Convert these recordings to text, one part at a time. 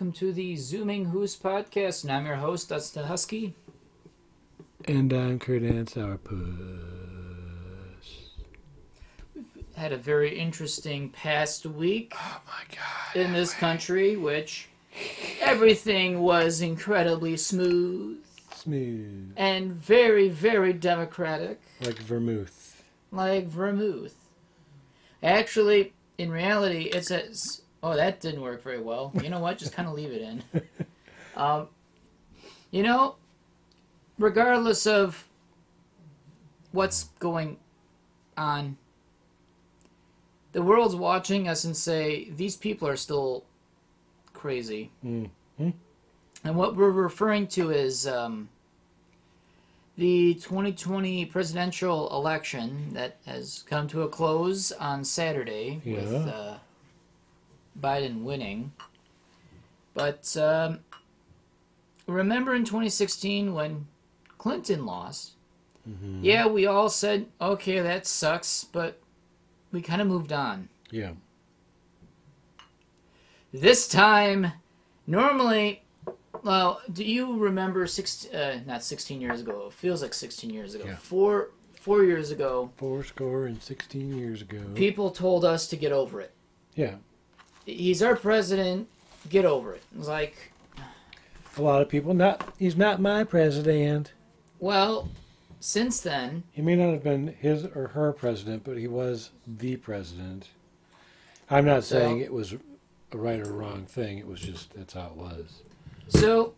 welcome to the Zooming Hoosk Podcast, and I'm your host, Dustin DaHusky. And I'm Kurdan, Sourpuss. We've had a very interesting past week In this country, which everything was incredibly smooth and very, very democratic. Like vermouth. Actually, in reality, it says... Oh, that didn't work very well. You know what? Just kind of leave it in. Regardless of what's going on, the world's watching us and say, these people are still crazy. Mm-hmm. And what we're referring to is the 2020 presidential election that has come to a close on Saturday with Biden winning. But remember in 2016 when Clinton lost? Mm-hmm. Yeah, we all said, okay, that sucks, but we kind of moved on. Yeah. This time, normally, well, do you remember not 16 years ago, it feels like 16 years ago, yeah. 4 years ago, 16 years ago, people told us to get over it. Yeah. He's our president, get over it. It was like... A lot of people, he's not my president. Well, since then... He may not have been his or her president, but he was the president. I'm not saying it was a right or wrong thing. It was just, that's how it was. So,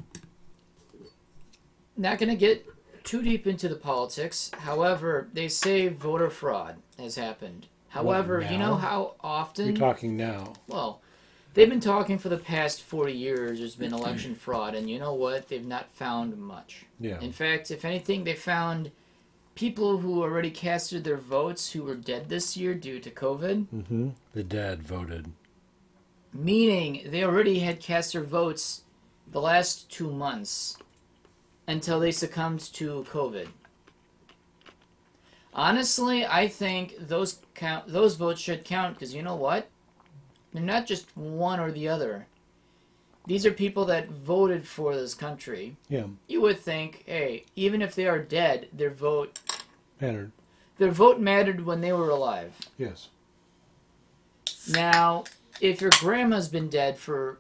not going to get too deep into the politics. However, they say voter fraud has happened. However, you know how often... You're talking now. Well, they've been talking for the past 40 years there's been election fraud, and you know what? They've not found much. Yeah. In fact, if anything, they found people who already casted their votes who were dead this year due to COVID. Mm-hmm. The dead voted. Meaning, they already had cast their votes the last 2 months until they succumbed to COVID. Honestly, I think those votes should count, because you know what? They're not just one or the other. These are people that voted for this country. Yeah. You would think, hey, even if they are dead, their vote mattered. Their vote mattered when they were alive. Yes. Now, if your grandma's been dead for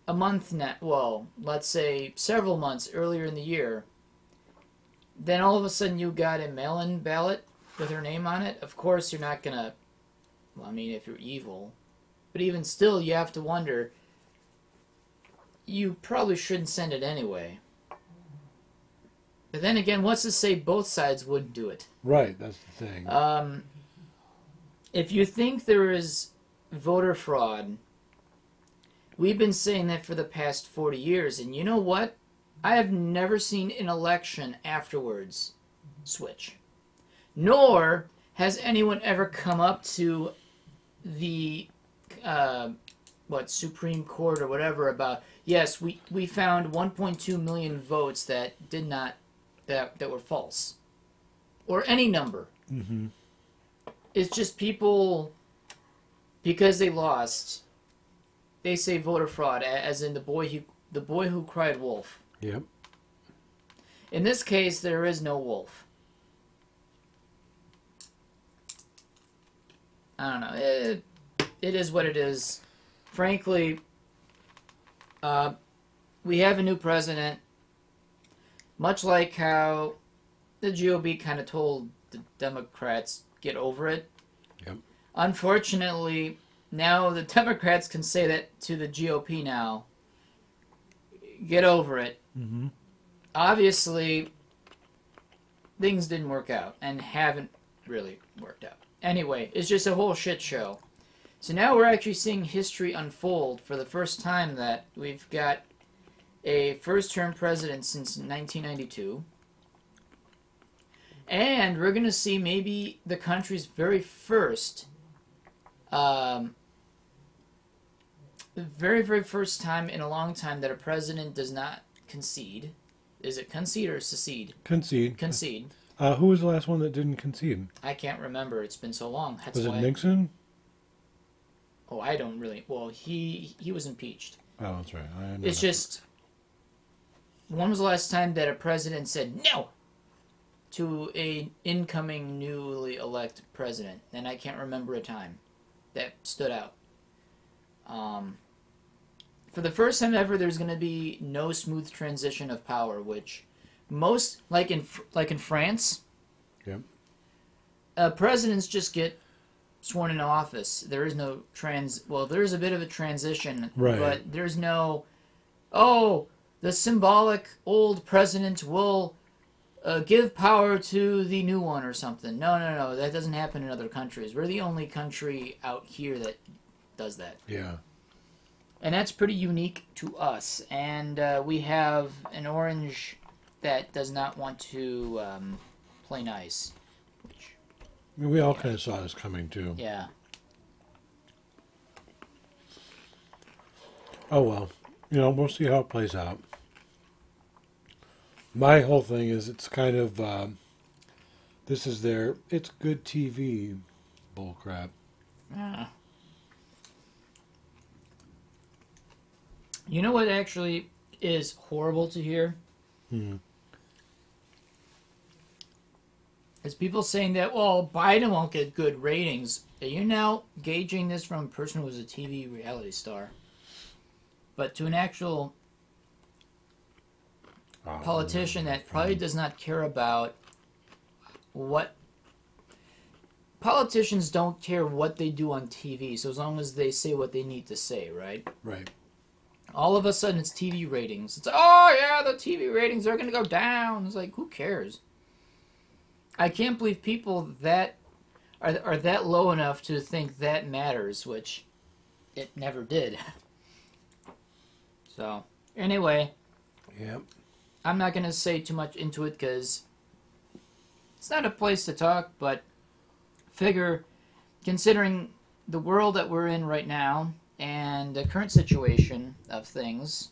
a month now, well, let's say several months earlier in the year, then all of a sudden you got a mail-in ballot with her name on it. Of course, you're not going to... Well, I mean, if you're evil. But even still, you have to wonder... You probably shouldn't send it anyway. But then again, what's to say both sides wouldn't do it? Right, that's the thing. If you think there is voter fraud, we've been saying that for the past 40 years. And you know what? I have never seen an election afterwards switch. Nor has anyone ever come up to the Supreme Court or whatever about, yes, we found 1.2 million votes that were false. Or any number. Mm-hmm. It's just people, because they lost, they say voter fraud, as in the boy who cried wolf. Yep. In this case, there is no wolf. I don't know. It is what it is. Frankly, we have a new president. Much like how the GOP kind of told the Democrats, get over it. Yep. Unfortunately, now the Democrats can say that to the GOP now. Get over it. Mm-hmm. Obviously, things didn't work out and haven't really worked out. Anyway, it's just a whole shit show. So now we're actually seeing history unfold for the first time that we've got a first-term president since 1992. And we're going to see maybe the country's very first, very, very first time in a long time that a president does not concede. Is it concede or secede? Concede. Concede. Who was the last one that didn't concede? I can't remember. It's been so long. Was it Nixon? Oh, I don't really... Well, he was impeached. Oh, that's right. I know. It's just, when was the last time that a president said no to a incoming newly elected president? And I can't remember a time that stood out. For the first time ever, there's going to be no smooth transition of power, which most, like in France, Yep. Presidents just get sworn into office. There is no there is a bit of a transition, Right. but there's no, the symbolic old president will give power to the new one or something. No, that doesn't happen in other countries. We're the only country out here that does that. Yeah. And that's pretty unique to us. And we have an orange that does not want to play nice. Which, I mean, we all kind of saw this coming, too. yeah. Oh, well. We'll see how it plays out. My whole thing is it's kind of, this is their, it's good TV bullcrap. Yeah. You know what actually is horrible to hear? Is people saying that, well, Biden won't get good ratings. Are you now gauging this from a person who was a TV reality star? But to an actual politician that probably does not care about what... Politicians don't care what they do on TV, so as long as they say what they need to say, right? Right. All of a sudden, it's TV ratings. It's, oh, yeah, the TV ratings are going to go down. It's like, who cares? I can't believe people that are that low enough to think that matters, which it never did. So, anyway. Yep. I'm not going to say too much into it because it's not a place to talk, but figure, considering the world that we're in right now, and the current situation of things,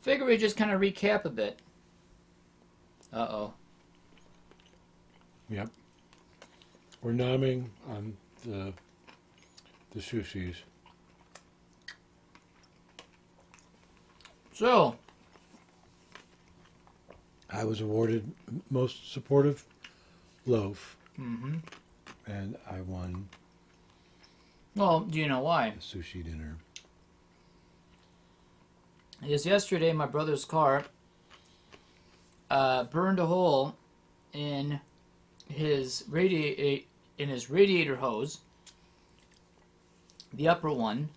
figure we just kind of recap a bit. Uh-oh. Yep. We're nomming on the sushis. So, I was awarded most supportive loaf, and I won well, do you know why? a sushi dinner. Because yesterday my brother's car burned a hole in his radiator hose, the upper one,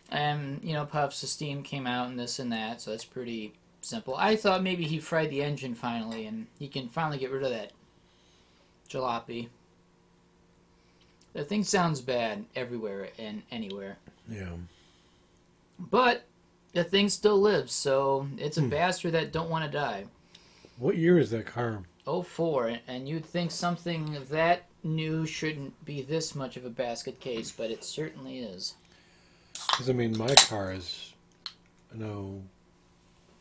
and puffs of steam came out and this and that, so that's pretty simple. I thought maybe he fried the engine finally and he can finally get rid of that jalopy. The thing sounds bad everywhere and anywhere. Yeah. But the thing still lives, so it's a bastard that don't want to die. What year is that car? 04, and you'd think something that new shouldn't be this much of a basket case, but it certainly is. Because, I mean, my car is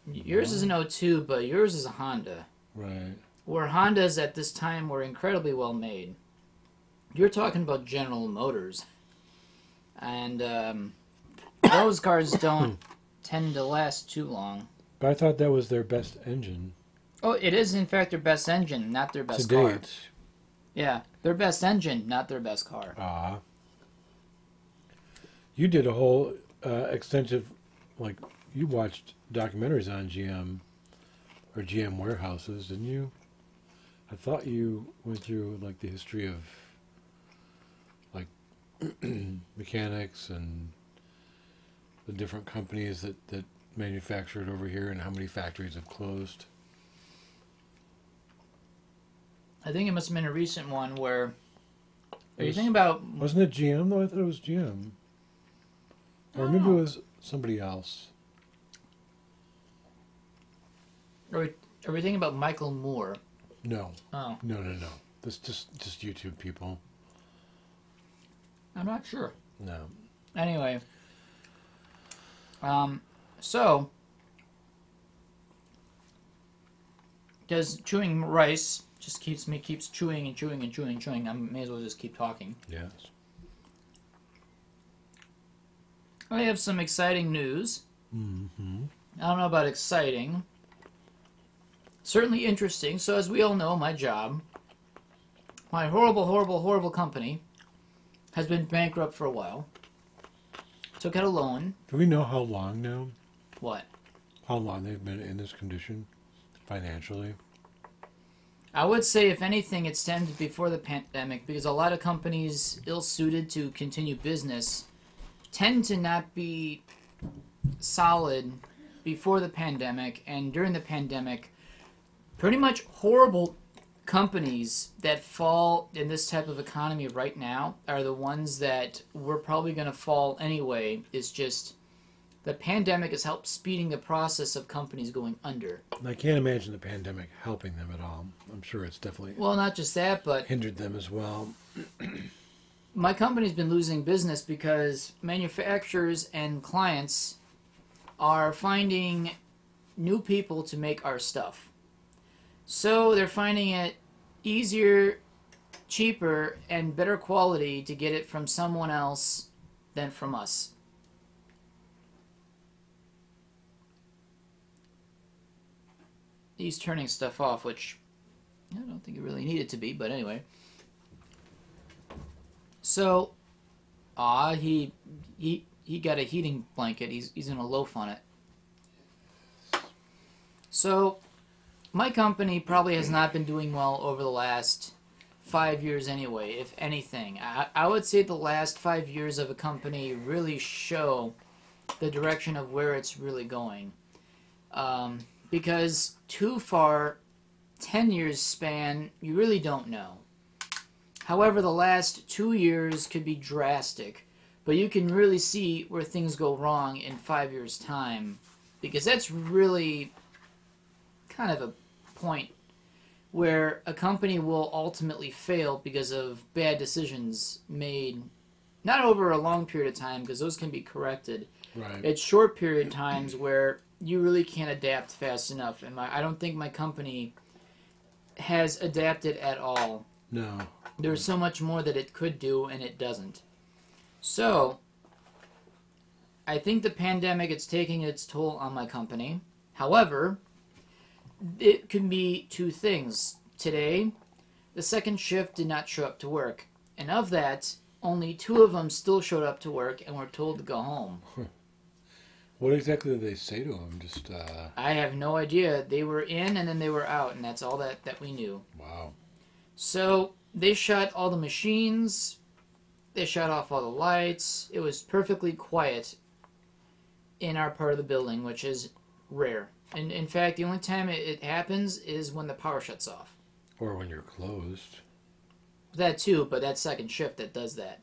Yours is an 02, but yours is a Honda. Right. Where Hondas at this time were incredibly well made. You're talking about General Motors. And those cars don't tend to last too long. But I thought that was their best engine. Oh, it is in fact their best engine, not their best to car. date. Yeah, their best engine, not their best car. Ah. You did a whole extensive, you watched documentaries on GM or GM warehouses, didn't you? I thought you went through the history of mechanics and the different companies that manufacture it over here and how many factories have closed. I think it must have been a recent one where... Are you thinking about... Wasn't it GM though? I thought it was GM. Or maybe it was somebody else. Are we thinking about Michael Moore? No. Oh. No. This just YouTube people. I'm not sure. No. Anyway. So... Because chewing rice just keeps chewing and chewing and chewing and chewing. I may as well just keep talking. Yes. I have some exciting news. Mm-hmm. I don't know about exciting. Certainly interesting. So as we all know, my job, my horrible, horrible, horrible company, has been bankrupt for a while. Took out a loan. Do we know how long now? What? How long they've been in this condition financially? I would say, if anything, it stemmed before the pandemic, because a lot of companies ill-suited to continue business tend to not be solid before the pandemic, and during the pandemic, pretty much horrible companies that fall in this type of economy right now are the ones that we're probably going to fall anyway. It's just the pandemic has helped speeding the process of companies going under. I can't imagine the pandemic helping them at all. I'm sure it's definitely Well, not just that, but hindered them as well. my company's been losing business because manufacturers and clients are finding new people to make our stuff. So they're finding it easier, cheaper, and better quality to get it from someone else than from us. He's turning stuff off, which I don't think it really needed to be, but anyway. So, he got a heating blanket. He's gonna loaf on it. So, my company probably has not been doing well over the last 5 years anyway, if anything. I would say the last 5 years of a company really show the direction of where it's really going. Because too far, 10 years span, you really don't know. However, the last 2 years could be drastic, but you can really see where things go wrong in 5 years' time, because that's really kind of a point where a company will ultimately fail because of bad decisions made, not over a long period of time, because those can be corrected. Right. It's short period times where you really can't adapt fast enough, and I don't think my company has adapted at all. No. There's so much more that it could do, and it doesn't. So, I think the pandemic is taking its toll on my company. However, it can be two things. Today, the second shift did not show up to work, and of that, only 2 of them still showed up to work and were told to go home. What exactly did they say to him? Just, I have no idea. They were in and then they were out, and that's all that we knew. Wow. So, they shut all the machines, they shut off all the lights. It was perfectly quiet in our part of the building, which is rare. And in fact, the only time it happens is when the power shuts off. Or when you're closed. That too, but that's second shift that does that.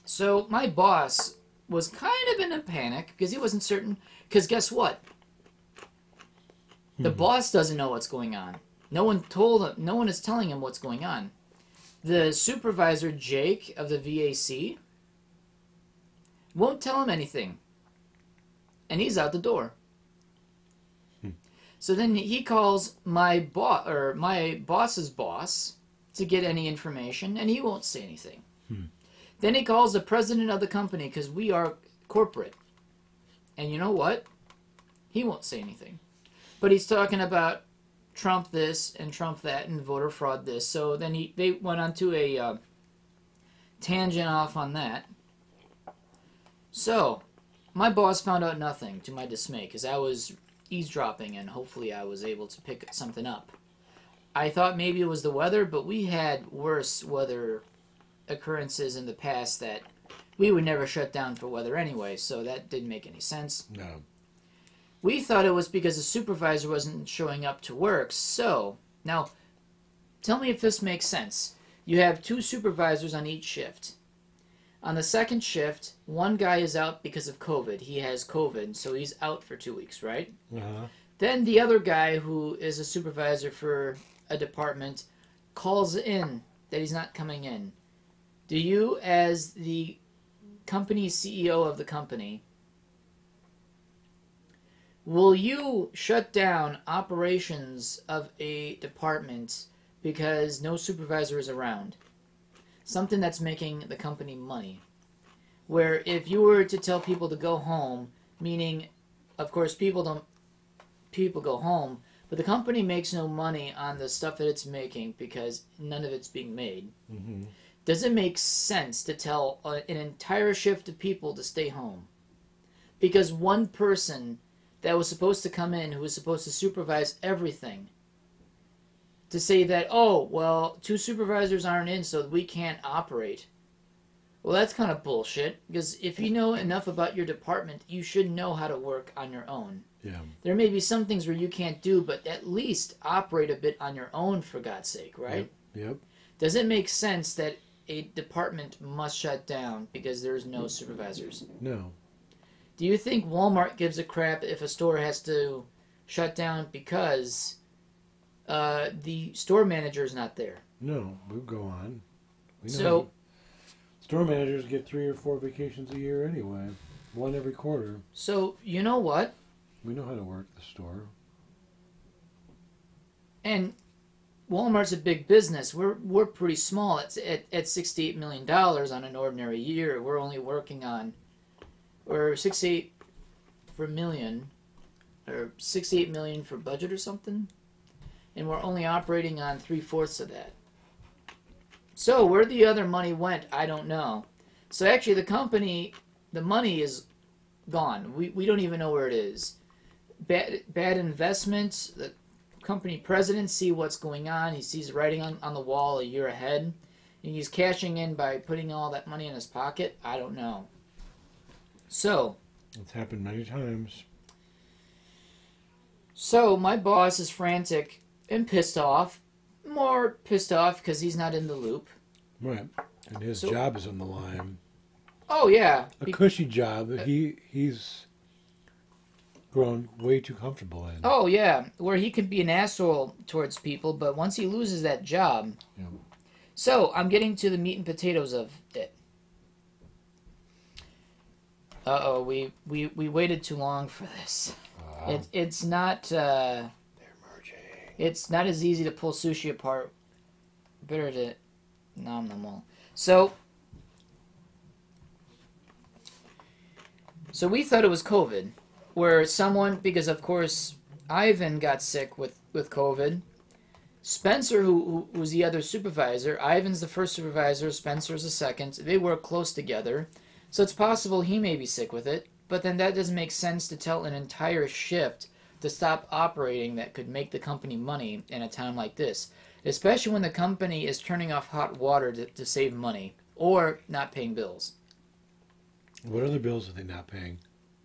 So my boss was kind of in a panic because he wasn't certain. Because guess what? The boss doesn't know what's going on. No one told him. No one is telling him what's going on. The supervisor, Jake, of the VAC, won't tell him anything. And he's out the door. So then he calls my boss's boss to get any information, and he won't say anything. Then he calls the president of the company, because we are corporate. And you know what? He won't say anything. But he's talking about Trump this and Trump that and voter fraud this. So then they went on to a tangent off on that. So my boss found out nothing, to my dismay, because I was eavesdropping and hopefully I was able to pick something up. I thought maybe it was the weather, but we had worse weather occurrences in the past that we would never shut down for weather anyway, so that didn't make any sense. No. We thought it was because the supervisor wasn't showing up to work. So, now, tell me if this makes sense. You have 2 supervisors on each shift. On the second shift, one guy is out because of COVID. He has COVID, so he's out for 2 weeks, right? Uh-huh. Then the other guy, who is a supervisor for a department, calls in that he's not coming in. Do you, as the company CEO of the company, will you shut down operations of a department because no supervisor is around? something that's making the company money. Where if you were to tell people to go home, meaning, of course, people go home, but the company makes no money on the stuff that it's making because none of it's being made. Mm-hmm. Does it make sense to tell an entire shift of people to stay home? Because one person that was supposed to come in, who was supposed to supervise everything, to say that, oh, well, 2 supervisors aren't in, so we can't operate. Well, that's kind of bullshit, because if you know enough about your department, you should know how to work on your own. Yeah. There may be some things where you can't do, but at least operate a bit on your own, for God's sake, right? Yep. Does it make sense that a department must shut down because there's no supervisors? No. Do you think Walmart gives a crap if a store has to shut down because the store manager is not there? No, we'll go on. We know So, store managers get 3 or 4 vacations a year anyway. 1 every quarter. so you know what? We know how to work the store. And Walmart's a big business. We're pretty small. It's at $68 million on an ordinary year. We're only working on, or 68 for million, or 68 million for budget or something, and we're only operating on 3/4 of that. So where the other money went, I don't know. So actually, the money is gone. We don't even know where it is. Bad investments. The company president see what's going on. He sees writing on the wall a year ahead, and he's cashing in by putting all that money in his pocket. I don't know. So It's happened many times. So my boss is frantic and pissed off. More pissed off because he's not in the loop. Right. And his job is on the line. Oh, yeah. A cushy job that he's grown way too comfortable in. Oh, yeah. Where he can be an asshole towards people, but once he loses that job... Yeah. So, I'm getting to the meat and potatoes of it. Uh-oh, we waited too long for this. It's not... They're merging. It's not as easy to pull sushi apart. Better to nom them all. So we thought it was COVID, where someone, because of course Ivan got sick with COVID. Spencer, who was the other supervisor, Ivan's the first supervisor, Spencer's the second. They work close together, so it's possible he may be sick with it. But then that doesn't make sense to tell an entire shift to stop operating that could make the company money in a time like this, especially when the company is turning off hot water to save money or not paying bills. What other bills are they not paying?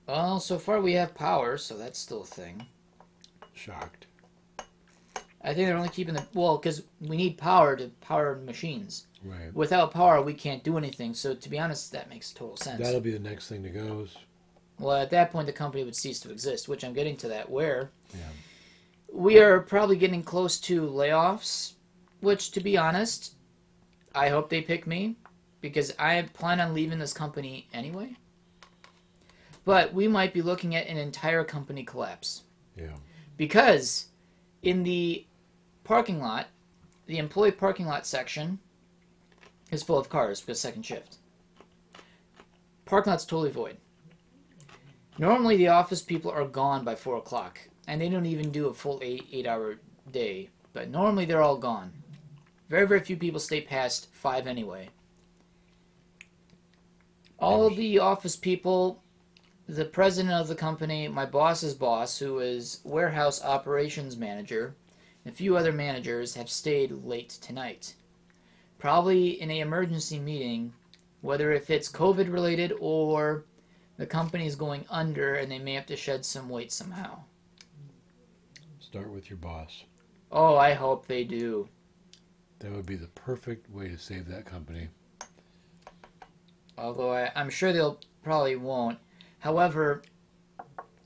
Well, so far we have power, so that's still a thing. Shocked. I think they're only keeping the... Well, because we need power to power machines. Right. Without power, we can't do anything, so to be honest, that makes total sense. That'll be the next thing that goes. Well, at that point, the company would cease to exist, which I'm getting to that, where Yeah. we are probably getting close to layoffs, which, to be honest, I hope they pick me, because I plan on leaving this company anyway. But we might be looking at an entire company collapse. Yeah. Because in the parking lot, the employee parking lot section is full of cars because second shift. Parking lot's totally void. Normally the office people are gone by 4 o'clock, and they don't even do a full 8-hour day. But normally they're all gone. Very, very few people stay past 5 anyway. All of the office people, the president of the company, my boss's boss, who is warehouse operations manager, and a few other managers have stayed late tonight. Probably in an emergency meeting, whether if it's COVID related or the company is going under and they may have to shed some weight somehow. Start with your boss. Oh, I hope they do. That would be the perfect way to save that company. Although I'm sure they'll probably won't. However,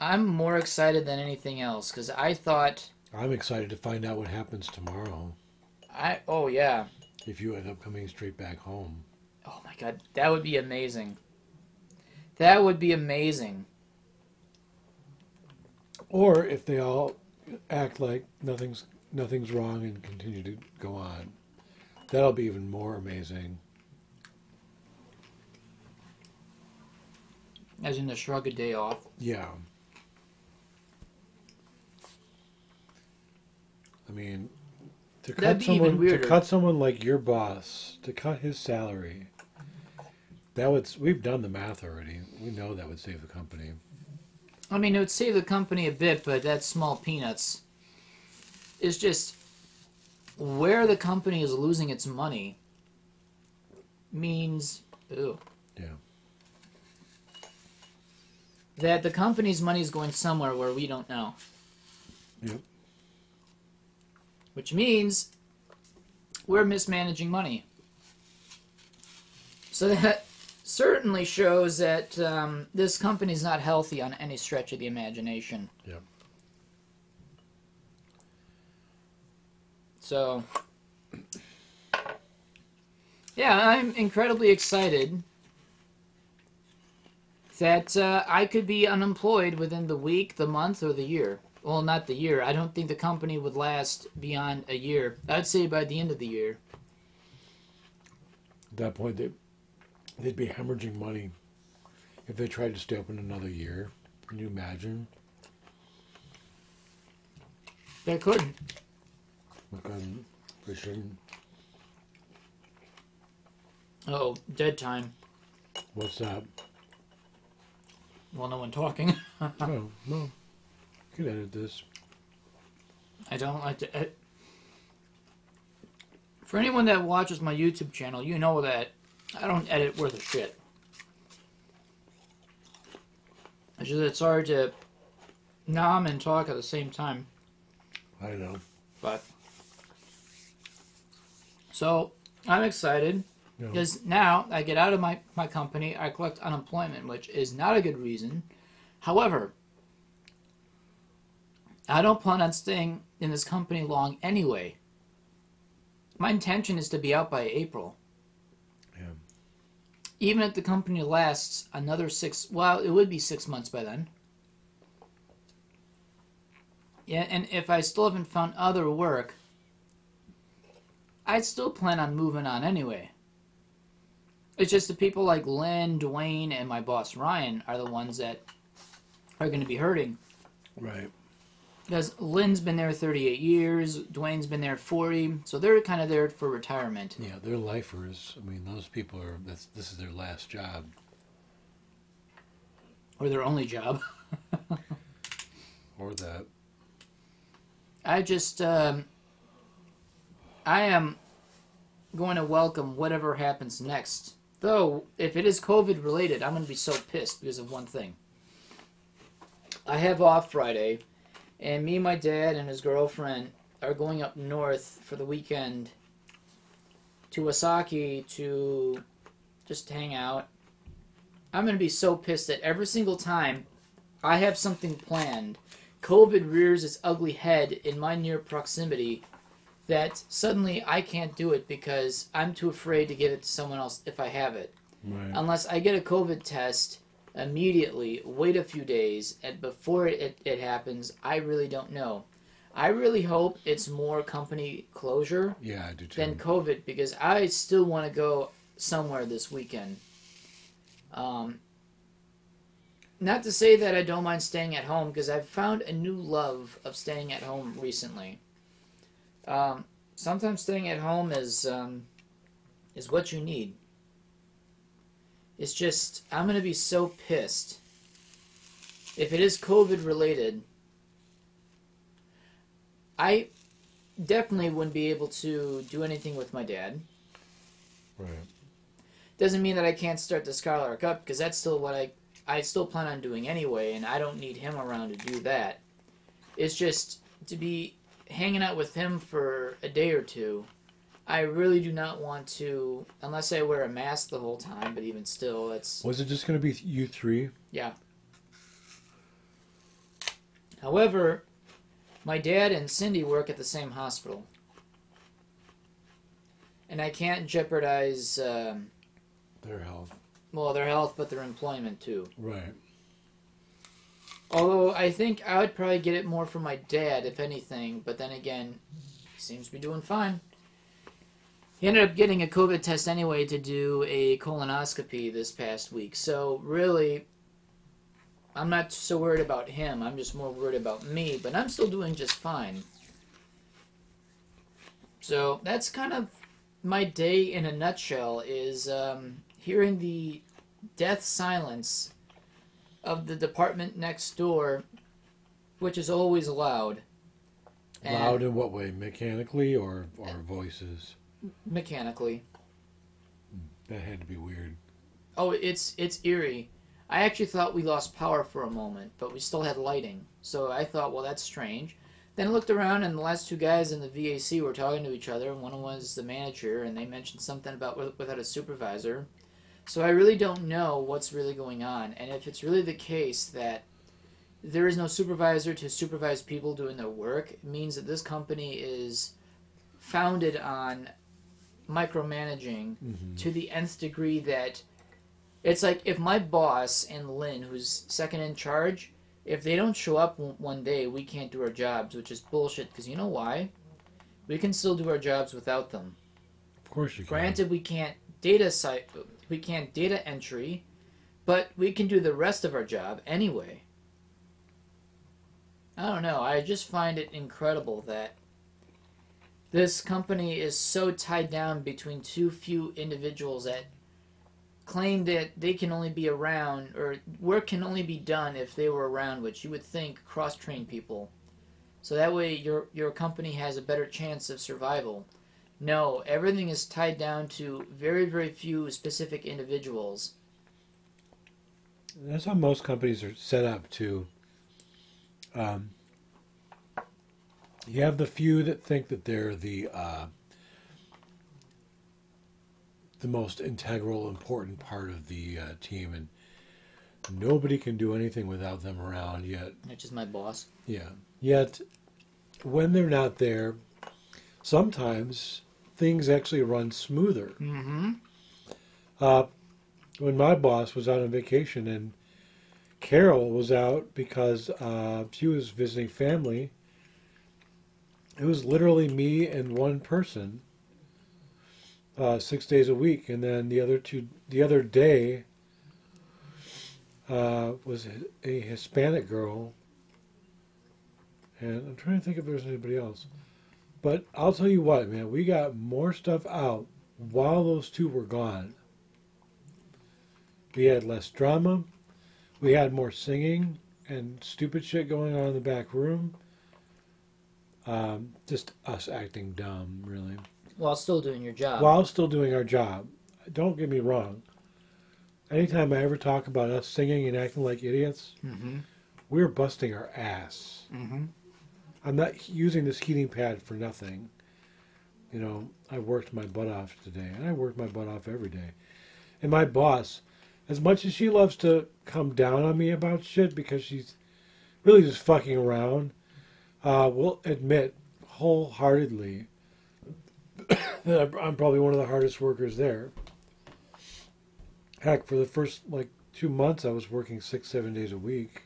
I'm more excited than anything else because I thought... I'm excited to find out what happens tomorrow. Oh, yeah. If you end up coming straight back home. Oh, my God. That would be amazing. That would be amazing. Or if they all act like nothing's wrong and continue to go on. That'll be even more amazing. As in to shrug a day off. Yeah. I mean, to cut someone like your boss, to cut his salary, we've done the math already. We know that would save the company. I mean, it would save the company a bit, but that's small peanuts. It's just where the company is losing its money means, that the company's money is going somewhere where we don't know. Yep. Which means we're mismanaging money. So that certainly shows that this company's not healthy on any stretch of the imagination. Yep. So, yeah, I'm incredibly excited that I could be unemployed within the week, the month, or the year. Well, not the year. I don't think the company would last beyond a year. I'd say by the end of the year. At that point, they'd be hemorrhaging money if they tried to stay open another year. Can you imagine? They could. Like on fishing. Oh, dead time. What's that? Well, no one talking. Oh, no. You can edit this. I don't like to... For anyone that watches my YouTube channel, you know that I don't edit worth a shit. It's just it's hard to nom and talk at the same time. I know. But... So, I'm excited. Because now I get out of my company, I collect unemployment, which is not a good reason. However, I don't plan on staying in this company long anyway. My intention is to be out by April. Yeah. Even if the company lasts another it would be 6 months by then. Yeah, and if I still haven't found other work, I'd still plan on moving on anyway. It's just the people like Lynn, Dwayne, and my boss Ryan are the ones that are going to be hurting. Right. Because Lynn's been there 38 years, Dwayne's been there 40, so they're kind of there for retirement. Yeah, they're lifers. I mean, those people this is their last job. Or their only job. Or that. I am going to welcome whatever happens next. Though, if it is COVID related, I'm going to be so pissed because of one thing. I have off Friday, and me and my dad and his girlfriend are going up north for the weekend to Osaki to just hang out. I'm going to be so pissed that every single time I have something planned, COVID rears its ugly head in my near proximity that suddenly I can't do it because I'm too afraid to give it to someone else if I have it. Right. Unless I get a COVID test immediately, wait a few days, and before it happens, I really don't know. I really hope it's more company closure I do too. than COVID, because I still want to go somewhere this weekend. Not to say that I don't mind staying at home, because I've found a new love of staying at home recently. Sometimes staying at home is what you need. It's just, I'm going to be so pissed. If it is COVID related, I definitely wouldn't be able to do anything with my dad. Right. Doesn't mean that I can't start the Skylark up, because that's still what I still plan on doing anyway, and I don't need him around to do that. It's just to be hanging out with him for a day or two. I really do not want to, unless I wear a mask the whole time, but even still, it's... Was it just going to be you three? Yeah. However, my dad and Cindy work at the same hospital. And I can't jeopardize... their health. Well, their health, but their employment, too. Right. Although, I think I would probably get it more from my dad, if anything. But then again, he seems to be doing fine. He ended up getting a COVID test anyway to do a colonoscopy this past week. So, really, I'm not so worried about him. I'm just more worried about me, but I'm still doing just fine. So that's kind of my day in a nutshell, is hearing the death silence of the department next door, which is always loud. Loud in what way? Mechanically or voices? Mechanically. That had to be weird. Oh, it's eerie. I actually thought we lost power for a moment, but we still had lighting. So I thought, well, that's strange. Then I looked around, and the last two guys in the VAC were talking to each other, and one was the manager, and they mentioned something about without a supervisor. So I really don't know what's really going on, and if it's really the case that there is no supervisor to supervise people doing their work, it means that this company is founded on micromanaging to the nth degree, that it's like if my boss and Lynn, who's second in charge, if they don't show up one day, we can't do our jobs, which is bullshit, because you know why? We can still do our jobs without them. Of course you can. Granted, we can't data entry, but we can do the rest of our job anyway. I don't know. I just find it incredible that this company is so tied down between too few individuals that claim that they can only be around, or work can only be done if they were around, which you would think cross-train people. So that way your company has a better chance of survival. No, everything is tied down to very, very few specific individuals. That's how most companies are set up to. You have the few that think that they're the most integral, important part of the team, and nobody can do anything without them around yet. Which is my boss. Yeah. Yet, when they're not there, sometimes things actually run smoother. Mm-hmm. When my boss was out on vacation and Carol was out because she was visiting family, it was literally me and one person 6 days a week, and then the other day was a Hispanic girl, and I'm trying to think if there's anybody else. But I'll tell you what, man, we got more stuff out while those two were gone. We had less drama. We had more singing and stupid shit going on in the back room. Just us acting dumb, really. While still doing your job. While still doing our job. Don't get me wrong. Anytime I ever talk about us singing and acting like idiots, we're busting our ass. I'm not using this heating pad for nothing. You know, I worked my butt off today, and I worked my butt off every day. And my boss, as much as she loves to come down on me about shit because she's really just fucking around, will admit wholeheartedly that I'm probably one of the hardest workers there. Heck, for the first 2 months, I was working 6-7 days a week.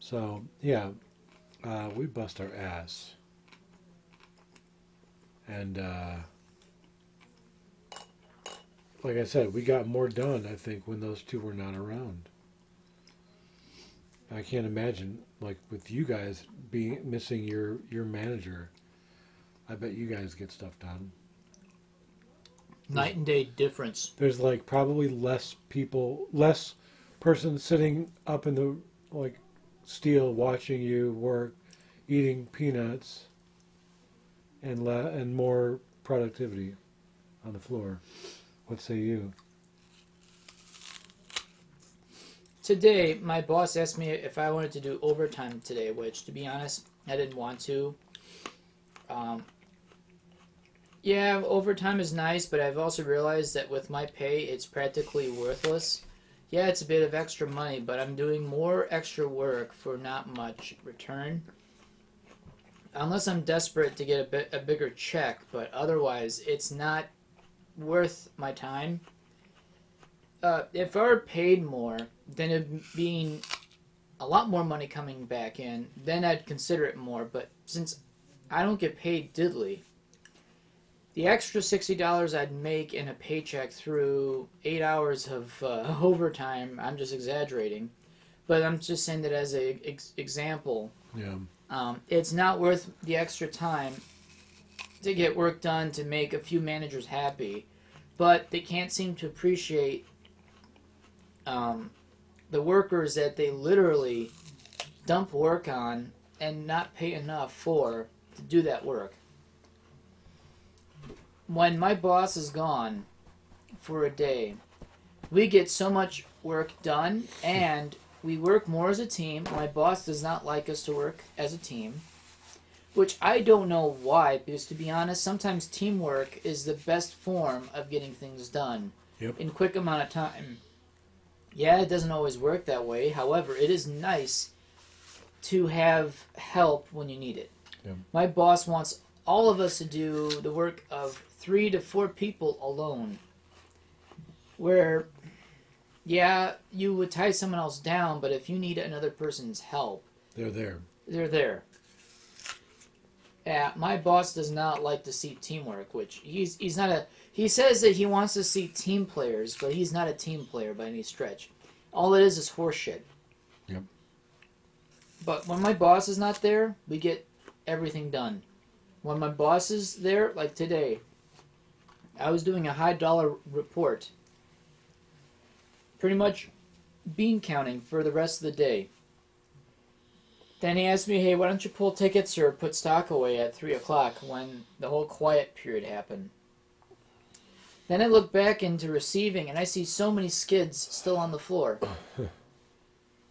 So yeah, we bust our ass, and like I said, we got more done, I think, when those two were not around. I can't imagine, with you guys missing your manager. I bet you guys get stuff done. Night and day difference. There's probably less persons sitting up in the steel watching you work, eating peanuts, and more productivity on the floor. What say you? Today, my boss asked me if I wanted to do overtime today, which, to be honest, I didn't want to. Yeah, overtime is nice, but I've also realized that with my pay, it's practically worthless. Yeah, it's a bit of extra money, but I'm doing more extra work for not much return. Unless I'm desperate to get a bigger check, but otherwise, it's not worth my time. If I were paid more, then it being a lot more money coming back in, then I'd consider it more. But since I don't get paid diddly, the extra $60 I'd make in a paycheck through 8 hours of overtime, I'm just exaggerating, but I'm just saying that as an example. Yeah. It's not worth the extra time to get work done to make a few managers happy, but they can't seem to appreciate the workers that they literally dump work on and not pay enough for to do that work. When my boss is gone for a day, we get so much work done, and we work more as a team. My boss does not like us to work as a team, which I don't know why, because to be honest, sometimes teamwork is the best form of getting things done in a quick amount of time. Yeah, it doesn't always work that way. However, it is nice to have help when you need it. Yep. My boss wants all of us to do the work of 3 to 4 people alone. Where, yeah, you would tie someone else down, but if you need another person's help, they're there. They're there. Yeah, my boss does not like to see teamwork, which he's not a... He says that he wants to see team players, but he's not a team player by any stretch. All it is horseshit. Yep. But when my boss is not there, we get everything done. When my boss is there, like today, I was doing a high dollar report. Pretty much bean counting for the rest of the day. Then he asked me, hey, why don't you pull tickets or put stock away at 3 o'clock when the whole quiet period happened. Then I look back into receiving and I see so many skids still on the floor.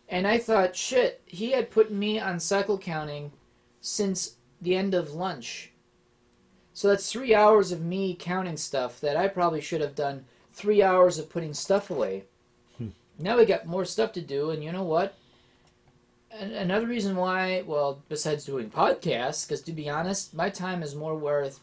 And I thought, shit, he had put me on cycle counting since the end of lunch. So that's 3 hours of me counting stuff that I probably should have done 3 hours of putting stuff away. Now we got more stuff to do, and you know what? Another reason why, well, besides doing podcasts, because to be honest, my time is more worth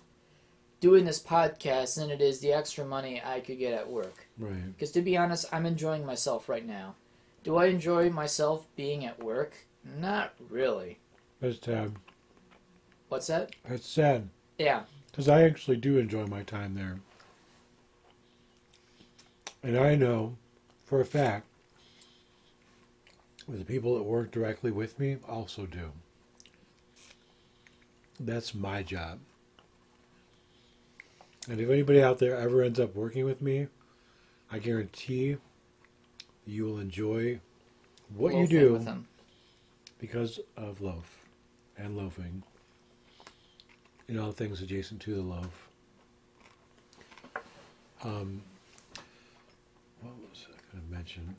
doing this podcast than it is the extra money I could get at work. Right. Because to be honest, I'm enjoying myself right now. Do I enjoy myself being at work? Not really. That's sad. What's that? That's sad. Yeah. Because I actually do enjoy my time there. And I know for a fact that the people that work directly with me also do. That's my job. And if anybody out there ever ends up working with me, I guarantee you will enjoy what you do with them. Because of loaf and loafing and all things adjacent to the loaf. What was I going to mention?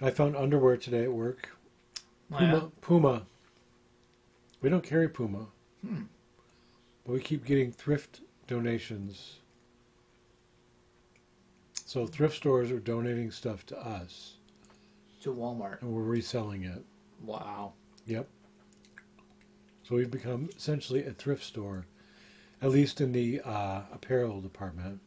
I found underwear today at work. Puma. We don't carry Puma. But we keep getting thrift donations. So thrift stores are donating stuff to us. To Walmart. And we're reselling it. Wow. Yep. So we've become essentially a thrift store. At least in the apparel department.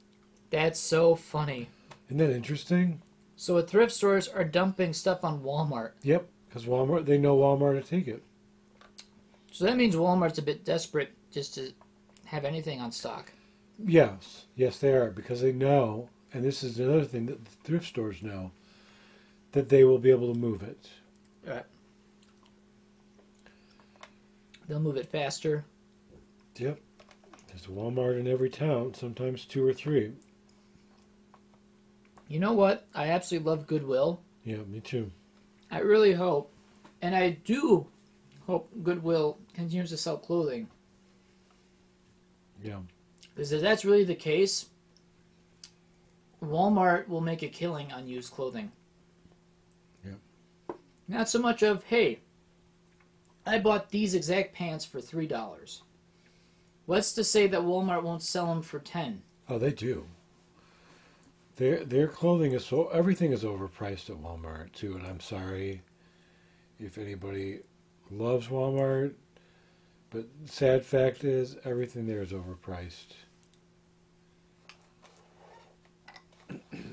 That's so funny. Isn't that interesting? So thrift stores are dumping stuff on Walmart. Yep. Because Walmart, they know Walmart to take it. So that means Walmart's a bit desperate just to have anything on stock. Yes. Yes, they are. Because they know, and this is another thing that the thrift stores know, that they will be able to move it. Right. They'll move it faster. Yep. There's a Walmart in every town, sometimes 2 or 3. You know what? I absolutely love Goodwill. Yeah, me too. I really hope, and I do hope Goodwill continues to sell clothing. Yeah. Because if that's really the case, Walmart will make a killing on used clothing. Yep. Not so much of, hey, I bought these exact pants for $3. What's to say that Walmart won't sell them for $10? Oh, they do. Their clothing is so... Everything is overpriced at Walmart, too, and I'm sorry if anybody loves Walmart, but the sad fact is everything there is overpriced.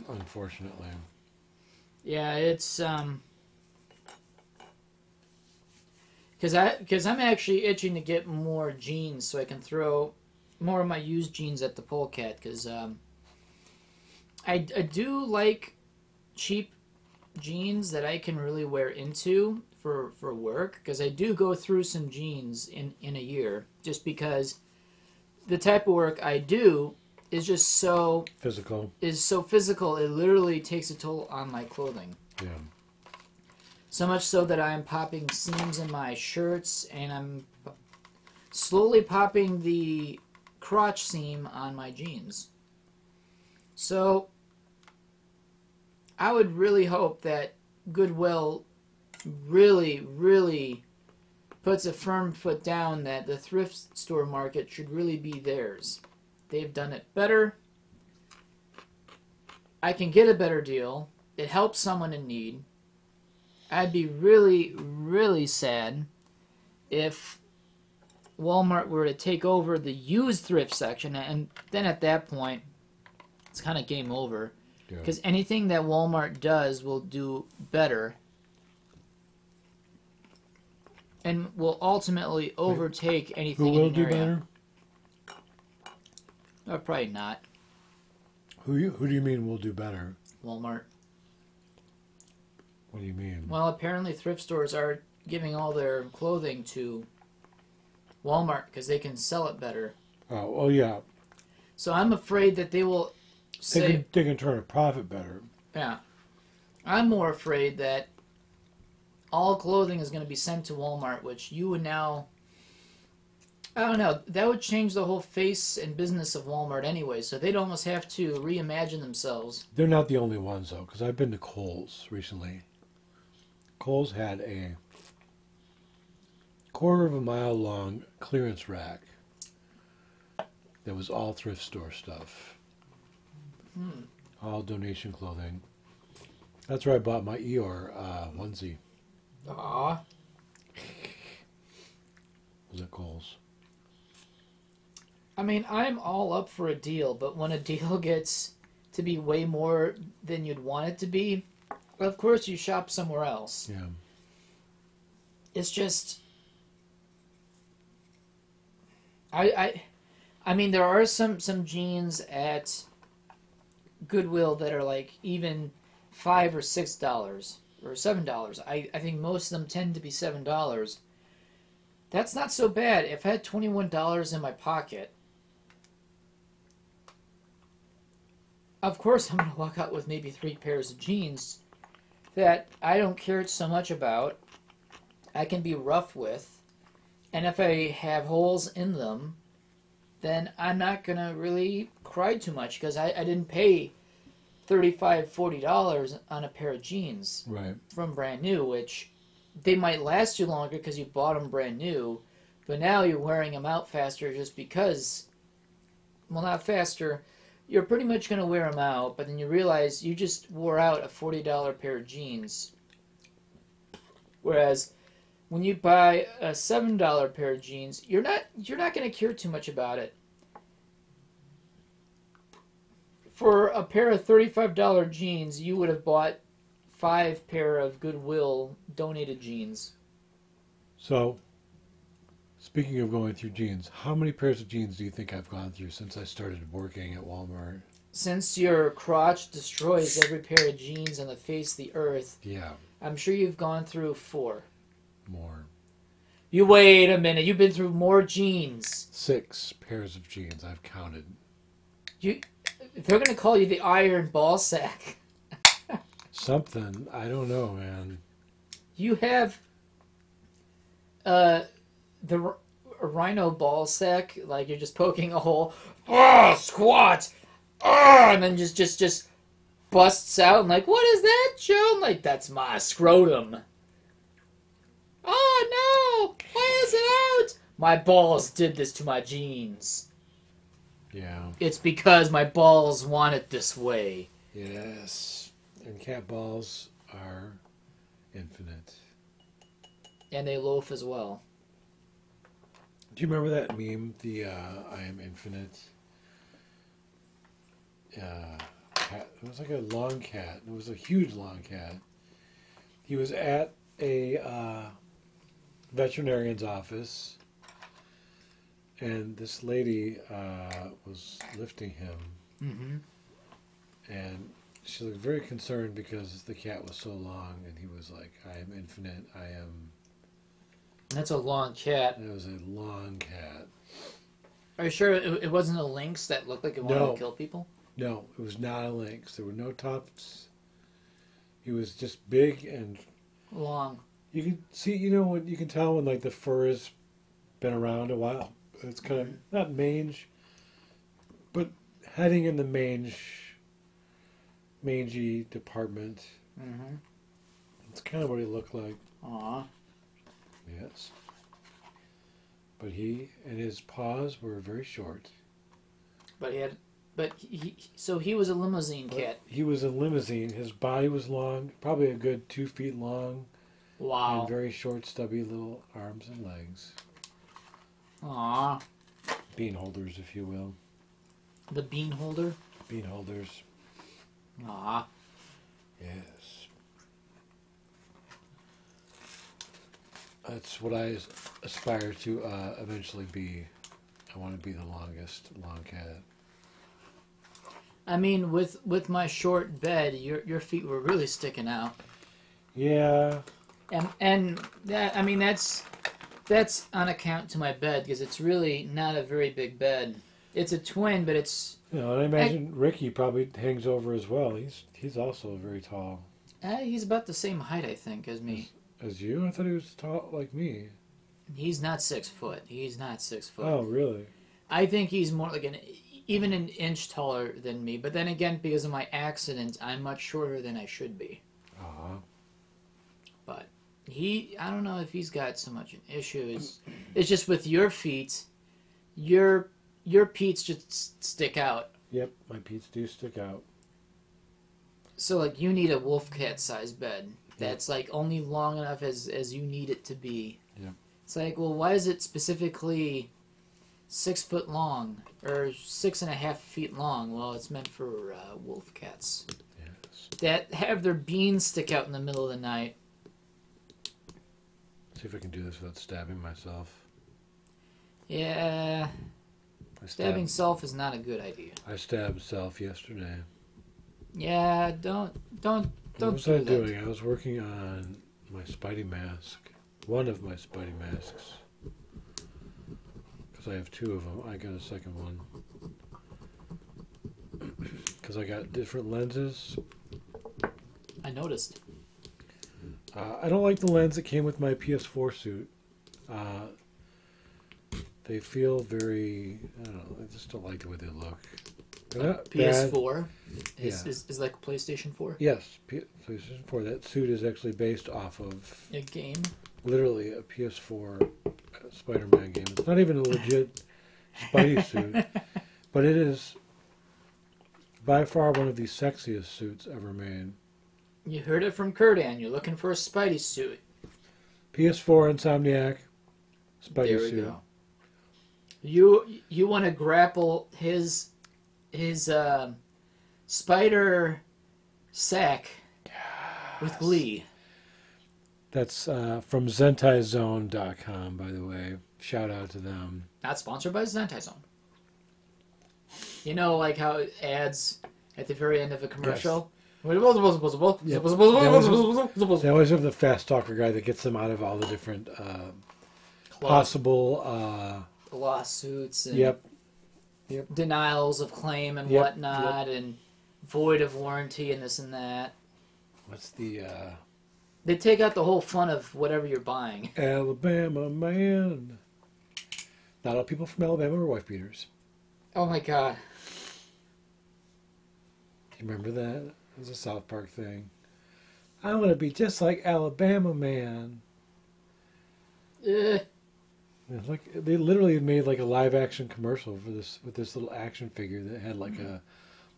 Unfortunately. Yeah, it's... Because I'm actually itching to get more jeans so I can throw more of my used jeans at the polecat. Because I do like cheap jeans that I can really wear into for work. Because I do go through some jeans in a year. Just because the type of work I do is just so physical. It literally takes a toll on my clothing. Yeah. So much so that I'm popping seams in my shirts, and I'm slowly popping the crotch seam on my jeans. So I would really hope that Goodwill really, really puts a firm foot down that the thrift store market should really be theirs. They've done it better. I can get a better deal. It helps someone in need. I'd be really, really sad if Walmart were to take over the used thrift section, and then at that point, it's kind of game over. Because anything that Walmart does will do better and will ultimately overtake anything Who will in the do area. better? Probably not. Who do you mean will do better? Walmart. What do you mean? Well, apparently thrift stores are giving all their clothing to Walmart because they can sell it better. Oh yeah. So I'm afraid that they will say... They can turn a profit better. Yeah. I'm more afraid that all clothing is going to be sent to Walmart, which you would now... I don't know. That would change the whole face and business of Walmart anyway, so they'd almost have to reimagine themselves. They're not the only ones, though, because I've been to Kohl's recently. Kohl's had a quarter-of-a-mile-long clearance rack that was all thrift store stuff. All donation clothing. That's where I bought my Eeyore onesie. Aww. Was at Kohl's. I mean, I'm all up for a deal, but when a deal gets to be way more than you'd want it to be, of course you shop somewhere else. Yeah. It's just... I mean, there are some jeans at Goodwill that are like even $5 or $6 or $7. I think most of them tend to be $7. That's not so bad. If I had $21 in my pocket, of course I'm going to walk out with maybe 3 pairs of jeans that I don't care so much about. I can be rough with. And if I have holes in them, then I'm not going to really cry too much because I didn't pay $35, $40 on a pair of jeans from brand new, which they might last you longer because you bought them brand new, but now you're wearing them out faster just because, well, not faster, you're pretty much going to wear them out, but then you realize you just wore out a $40 pair of jeans. Whereas when you buy a $7 pair of jeans, you're not going to care too much about it. For a pair of $35 jeans, you would have bought 5 pair of Goodwill donated jeans. So, speaking of going through jeans, how many pairs of jeans do you think I've gone through since I started working at Walmart? Since your crotch destroys every pair of jeans on the face of the earth, yeah, I'm sure you've gone through 4. More. You wait a minute. You've been through more jeans. 6 pairs of jeans I've counted. They're going to call you the iron ball sack. Something. I don't know, man. You have the rhino ball sack, like you're just poking a hole. Squat! And then just busts out and like, what is that, Joe? I'm like, that's my scrotum. Oh no! Why is it out? My balls did this to my jeans. Yeah. It's because my balls want it this way. Yes. And cat balls are infinite. And they loaf as well. Do you remember that meme? The I am infinite. Cat. It was like a long cat. It was a huge long cat. He was at a veterinarian's office, and this lady was lifting him, and she looked very concerned because the cat was so long, and he was like, "I am infinite. I am." That's a long cat. It was a long cat. Are you sure it wasn't a lynx that looked like it wanted to kill people? No, it was not a lynx. There were no tufts. He was just big and long. You can see, when you can tell when like the fur has been around a while. It's kind of not mange, but heading in the mangy department. It's kind of what he looked like. Aww. Yes. But he and his paws were very short. So he was a limousine cat. He was a limousine. His body was long, probably a good 2 feet long. Wow. And very short, stubby little arms and legs. Aww. Bean holders, if you will. The bean holder? Bean holders. Aww. Yes. That's what I aspire to eventually be. I want to be the longest long cat. I mean, with my short bed, your feet were really sticking out. Yeah. And that, I mean, that's on account to my bed, because it's really not a very big bed. It's a twin, but it's... And I imagine Ricky probably hangs over as well. He's also very tall. He's about the same height, I think, as me. As you? I thought he was tall like me. He's not 6 foot. He's not 6 foot. Oh, really? I think he's more like even an inch taller than me. But then again, because of my accident, I'm much shorter than I should be. But I don't know if he's got so much an issue. It's just with your feet, your peats just stick out. Yep, my peats do stick out. So like you need a wolf cat sized bed that's like only long enough as you need it to be. Yeah. It's like, well, why is it specifically 6 foot long or 6.5 feet long? Well, it's meant for wolf cats. Yes. That have their beans stick out in the middle of the night. See if I can do this without stabbing myself. Yeah. Stabbing self is not a good idea. I stabbed self yesterday. Yeah, don't What was do I that. doing? I was working on my Spidey mask. One of my Spidey masks. Because I have 2 of them. I got a second one. Because I got different lenses. I noticed. I don't like the lens that came with my PS4 suit. They feel very... I don't know. I just don't like the way they look. They're not PS4 bad. is like a PlayStation 4? Yes, PlayStation 4. That suit is actually based off of... A game? Literally a PS4 Spider-Man game. It's not even a legit Spidey suit. But it is by far one of the sexiest suits ever made. You heard it from Kurdan. You're looking for a Spidey suit. PS4 Insomniac Spidey there we suit. go. You want to grapple his spider sack with glee. That's from ZentaiZone.com, by the way. Shout out to them. Not sponsored by Zentai Zone. You know, like how it ads at the very end of a commercial? Yep. They always have the fast talker guy that gets them out of all the different possible... lawsuits and Yep. denials of claim and whatnot and void of warranty and this and that. What's the... They take out the whole fun of whatever you're buying. Alabama man. Not all people from Alabama are wife beaters. Oh my god. Do you remember that? It was a South Park thing. I want to be just like Alabama man. It's like they literally made like a live action commercial for this with this little action figure that had like a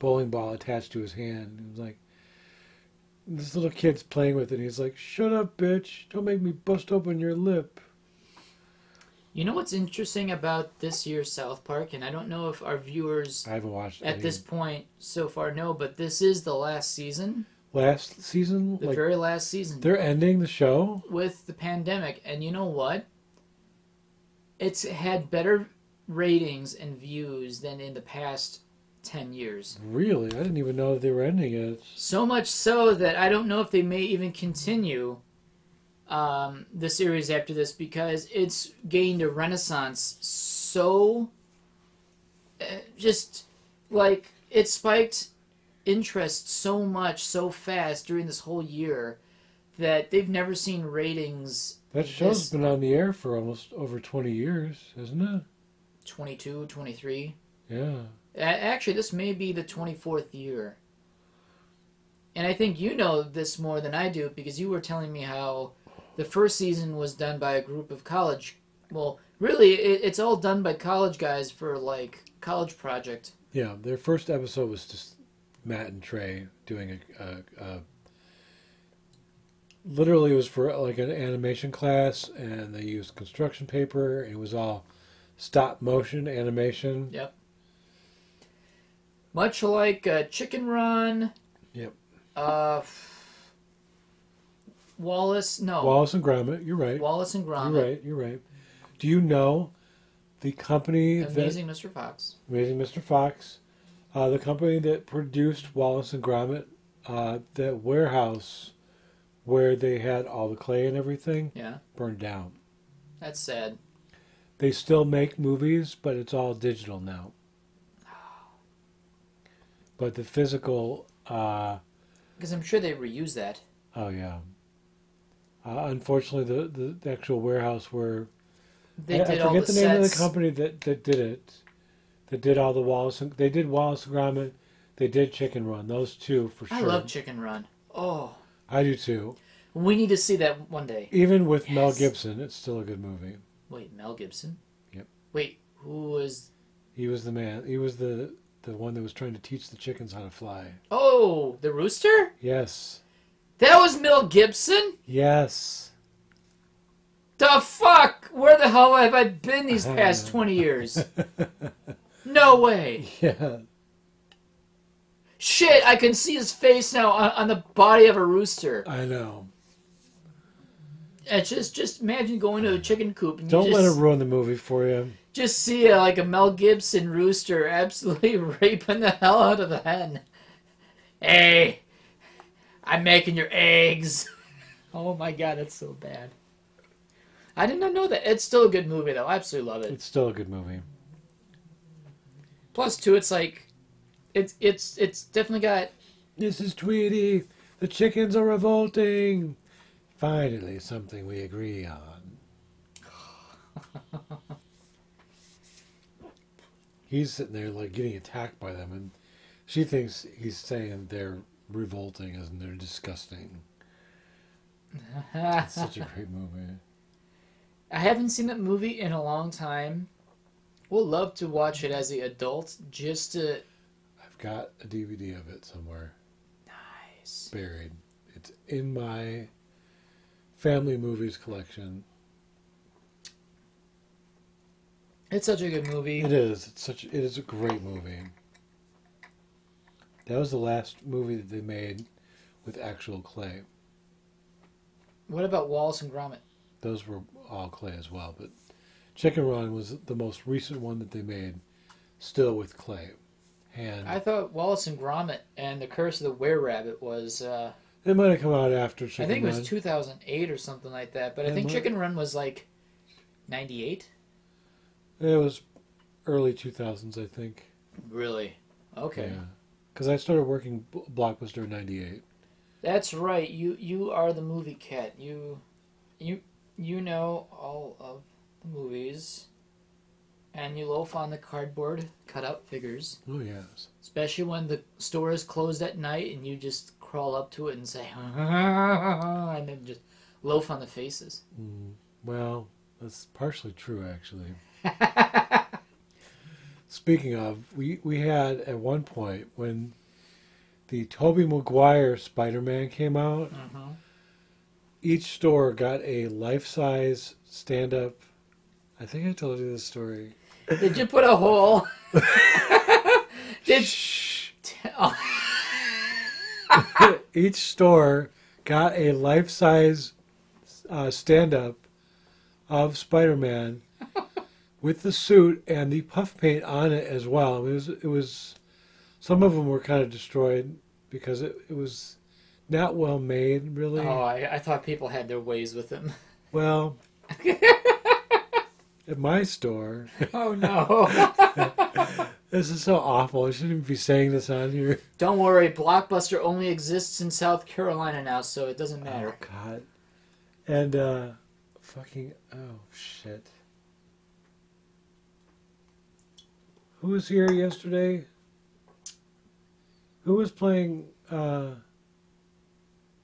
bowling ball attached to his hand. It was like this little kid's playing with it. And he's like, "Shut up, bitch! Don't make me bust open your lip." You know what's interesting about this year's South Park, and I don't know if our viewers I haven't watched at this point so far know, but this is the last season. last season? The very last season. They're ending the show? With the pandemic. And you know what? It's had better ratings and views than in the past 10 years. Really? I didn't even know they were ending it. So much so that I don't know if they may even continue the series after this, because it's gained a renaissance so just like it spiked interest so much so fast during this whole year that they've never seen ratings. That show's been on the air for almost over 20 years, isn't it? 22, 23. Yeah. Actually, this may be the 24th year. And I think you know this more than I do, because you were telling me how the first season was done by a group of college... Well, really, it's all done by college guys for, like, college project. Yeah, their first episode was just Matt and Trey doing a literally, it was for, like, an animation class, and they used construction paper, and it was all stop-motion animation. Yep. Much like Chicken Run. Yep. Wallace and Gromit, you're right. Wallace and Gromit. You're right. Do you know the company Amazing Mr. Fox. Amazing Mr. Fox, the company that produced Wallace and Gromit, that warehouse where they had all the clay and everything, burned down. That's sad. They still make movies, but it's all digital now. But the physical... Because I'm sure they reuse that. Oh, yeah. Unfortunately, the actual warehouse where... I forget the name of the company that did it. That did all the Wallace... They did Wallace and Gromit. They did Chicken Run. Those two, for sure. I love Chicken Run. Oh. I do, too. We need to see that one day. Even with Mel Gibson, it's still a good movie. Wait, Mel Gibson? Yep. Wait, who was... He was the man. He was the one that was trying to teach the chickens how to fly. Oh, the rooster? Yes. That was Mel Gibson? Yes. The fuck? Where the hell have I been these past 20 years? No way. Yeah. Shit, I can see his face now on the body of a rooster. I know. It's just imagine going to a chicken coop and Don't let it ruin the movie for you. Just see like a Mel Gibson rooster absolutely raping the hell out of a hen. Hey, I'm making your eggs. Oh my god, that's so bad. I did not know that. It's still a good movie though. I absolutely love it. It's still a good movie. Plus, too, it's like, it's definitely got... Mrs. Tweety, the chickens are revolting. Finally, something we agree on. He's sitting there, like, getting attacked by them, and she thinks he's saying they're revolting and they're disgusting. It's such a great movie. I haven't seen that movie in a long time. We'll love to watch it as the adult, just to... I've got a DVD of it somewhere. Nice. Buried. It's in my family movies collection. It's such a good movie. It is. It is a great movie. That was the last movie that they made with actual clay. What about Wallace and Gromit? Those were all clay as well, but Chicken Run was the most recent one that they made, still with clay. And I thought Wallace and Gromit and The Curse of the Were-Rabbit was... it might have come out after Chicken Run. I think it was 2008 or something like that, but I think Chicken Run was like 98? It was early 2000s, I think. Really? Okay. Yeah. Because I started working Blockbuster in 98. That's right. You are the movie cat. You know all of the movies, and you loaf on the cardboard cutout figures. Oh, yes. Especially when the store is closed at night and you just crawl up to it and say, and then just loaf on the faces. Well, that's partially true, actually. Speaking of, we had at one point when the Tobey Maguire Spiderman came out, each store got a life-size stand-up. I think I told you this story. Did you put a hole? Shh. each store got a life-size stand-up of Spider-Man with the suit and the puff paint on it as well. It was some of them were kind of destroyed because it was not well made, really. Oh, I thought people had their ways with him. Well, at my store. Oh, no. This is so awful. I shouldn't even be saying this on here. Don't worry. Blockbuster only exists in South Carolina now, so it doesn't matter. Oh, God. And, oh, shit. Who was here yesterday? Who was playing,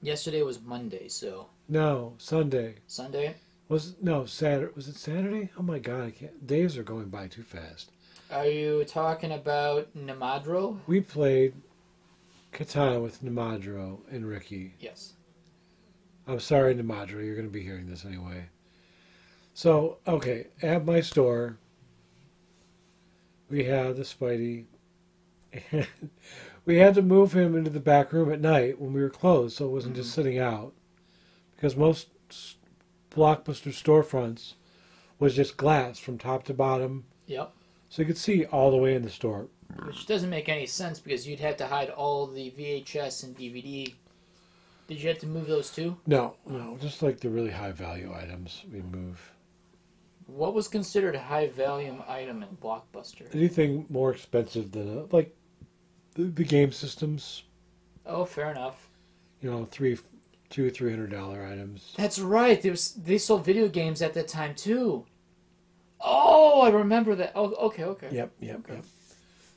Yesterday was Monday, so... No, Sunday. Sunday? Saturday. Was it Saturday? Oh, my God. I can't. Days are going by too fast. Are you talking about Namadro? We played Katana with Namadro and Ricky. Yes. I'm sorry, Namadro. You're going to be hearing this anyway. So, okay. At my store, we have the Spidey. And we had to move him into the back room at night when we were closed, so it wasn't just sitting out. Because most Blockbuster storefronts was just glass from top to bottom. Yep. So you could see all the way in the store. Which doesn't make any sense because you'd have to hide all the VHS and DVD. Did you have to move those too? No. Just like the really high value items we move. What was considered a high volume item in Blockbuster? Anything more expensive than like the game systems. Oh, fair enough. You know, $300 items. That's right. They sold video games at that time too. Oh, I remember that. Oh, okay. Yep.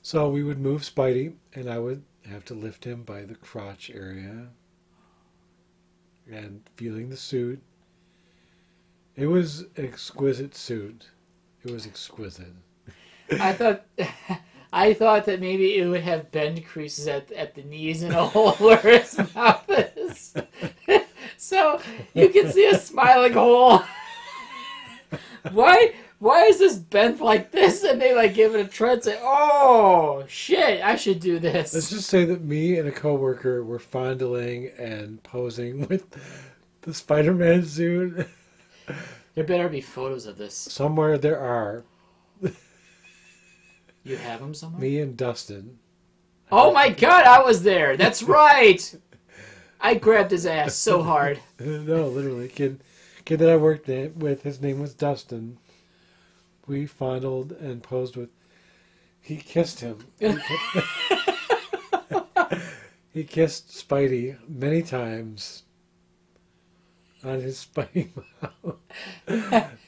So we would move Spidey, and I would have to lift him by the crotch area and feeling the suit. It was an exquisite suit. It was exquisite. I thought that maybe it would have bend creases at the knees and a hole where his mouth is. So you can see a smiling hole. Why is this bent like this? And they like give it a try and say, oh, shit, I should do this. Let's just say that me and a coworker were fondling and posing with the Spider-Man suit. There better be photos of this. Somewhere there are. You have them somewhere? Me and Dustin. Oh my God, I was there. That's right. I grabbed his ass so hard. No, literally. Kid that I worked with, his name was Dustin. We fondled and posed with. He kissed him. He kissed Spidey many times on his Spidey mouth.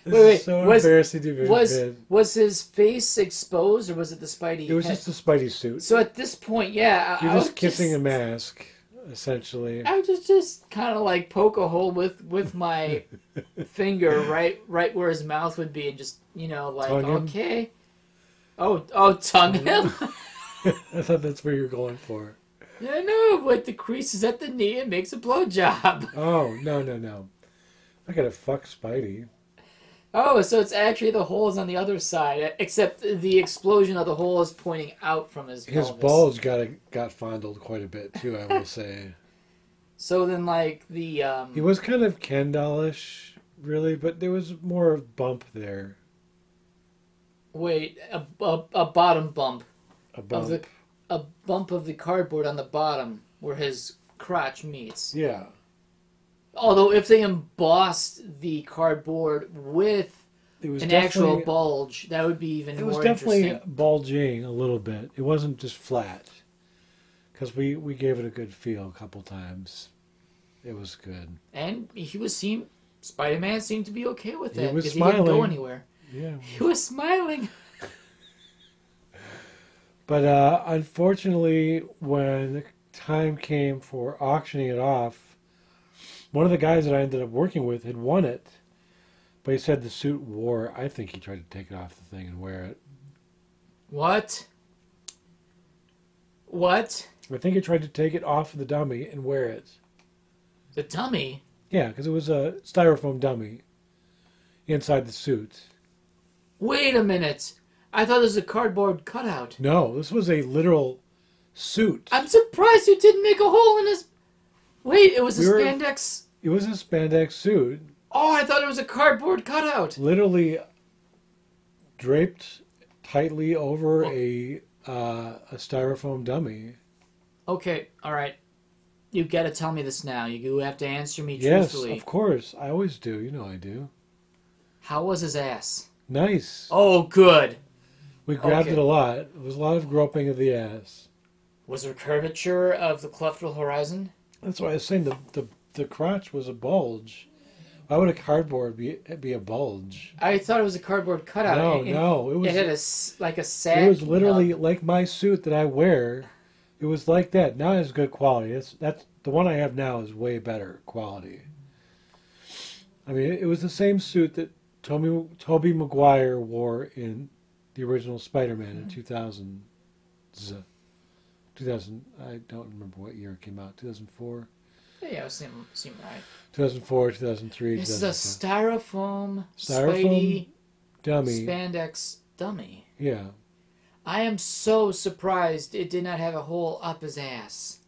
Wait, so embarrassing to be was his face exposed, or was it the Spidey? It was just the Spidey suit. So at this point, yeah, you're just kissing a mask, essentially. I was just kind of like poke a hole with my finger right where his mouth would be, and just like tongue okay. Him? Oh, tongue him. I thought that's where you're going for. Yeah, no, with the creases at the knee, it makes a blowjob. Oh, no. I gotta fuck Spidey. Oh, so it's actually the hole is on the other side, except the explosion of the hole is pointing out from his pelvis. His balls got fondled quite a bit, too, I will say. So then, like, the... He was kind of Ken doll-ish, really, but there was more of bump there. Wait, a bottom bump. A bump. A bump of the cardboard on the bottom where his crotch meets. Yeah. Although if they embossed the cardboard with an actual bulge, that would be even more interesting. It was definitely bulging a little bit. It wasn't just flat. Because we gave it a good feel a couple times. It was good. And Spider-Man seemed to be okay with that. He was smiling. He didn't go anywhere. Yeah. He was smiling. But unfortunately, when the time came for auctioning it off, one of the guys that I ended up working with had won it. But he said the suit wore. I think he tried to take it off the thing and wear it. What? I think he tried to take it off the dummy and wear it. The dummy? Yeah, because it was a styrofoam dummy inside the suit. Wait a minute. I thought this was a cardboard cutout. No, this was a literal suit. I'm surprised you didn't make a hole in his... Wait, it was a spandex... It was a spandex suit. Oh, I thought it was a cardboard cutout. Literally draped tightly over a styrofoam dummy. Okay, all right. You got to tell me this now. You have to answer me Yes, truthfully. of course. I always do. You know I do. How was his ass? Nice. Oh, good. We grabbed it a lot. It was a lot of groping of the ass. Was there curvature of the cleftal horizon? That's why I was saying the crotch was a bulge. Why would a cardboard be a bulge? I thought it was a cardboard cutout. No. It was. It had a sack. It was literally like my suit that I wear. It was like that. Now it's good quality. That's the one I have now is way better quality. I mean, it was the same suit that Tobey Maguire wore in the original Spiderman in 2000. 2000. I don't remember what year it came out. 2004. Yeah, it seemed right. 2004, 2003. This is a styrofoam Spidey dummy. Spandex dummy. Yeah. I am so surprised it did not have a hole up his ass.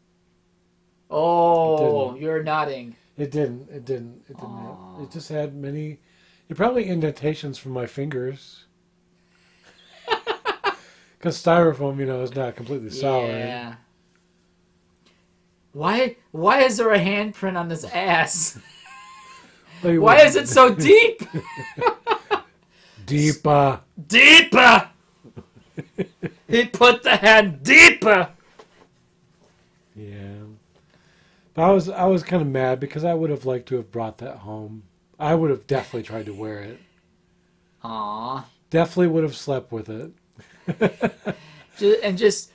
Oh, you're nodding. It didn't. It just had many. It probably indentations from my fingers. Because styrofoam, is not completely solid. Yeah. Why is there a handprint on this ass? Why is it so deep? Deeper. Deeper! He put the hand deeper! Yeah. But I was kind of mad because I would have liked to have brought that home. I would have definitely tried to wear it. Aww. Definitely would have slept with it. And just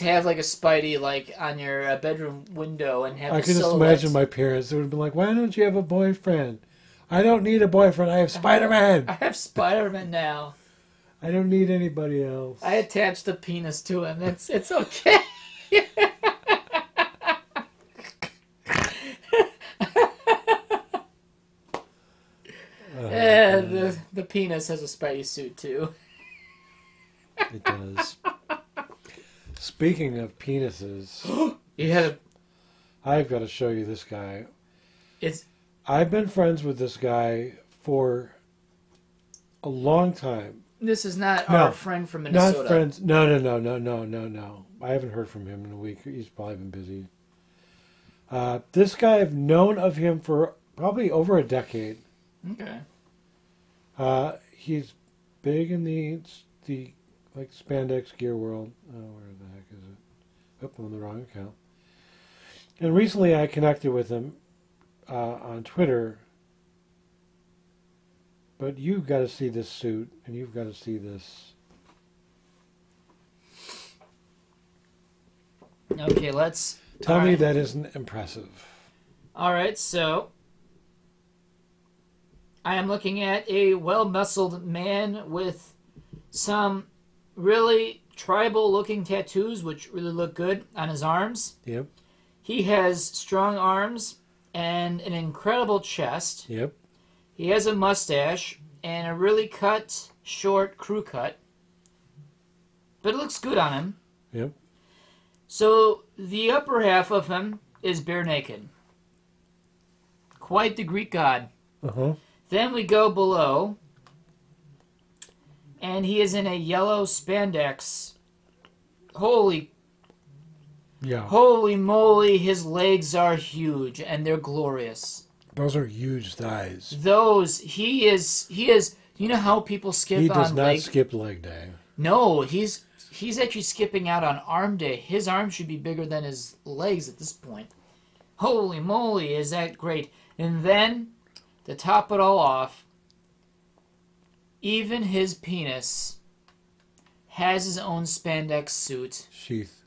have like a Spidey like on your bedroom window and have. I can just imagine my parents. They would have been like, "Why don't you have a boyfriend?" I don't need a boyfriend. I have Spider-Man. I have Spider-Man now. I don't need anybody else. I attached a penis to him. It's okay. The penis has a Spidey suit too. It does. Speaking of penises, I've got to show you this guy. I've been friends with this guy for a long time. This is not our friend from Minnesota. Not friends. No. I haven't heard from him in a week. He's probably been busy. This guy, I've known of him for probably over a decade. Okay. He's big in the like spandex gear world. Oh, where the heck is it? I'm on the wrong account. And recently I connected with him on Twitter. But you've got to see this suit, and you've got to see this. Okay, let's... Tell me that isn't impressive. All right, so... I am looking at a well-muscled man with some really tribal-looking tattoos, which really look good on his arms. Yep. He has strong arms and an incredible chest. Yep. He has a mustache and a really cut, short crew cut. But it looks good on him. Yep. So the upper half of him is bare naked. Quite the Greek god. Uh-huh. Then we go below, and he is in a yellow spandex. Holy moly, his legs are huge, and they're glorious. Those are huge thighs. He is, you know how people skip on leg? He does not skip leg day. No, he's actually skipping out on arm day. His arms should be bigger than his legs at this point. Holy moly, is that great. And then, to top it all off, even his penis has his own spandex suit. Sheath.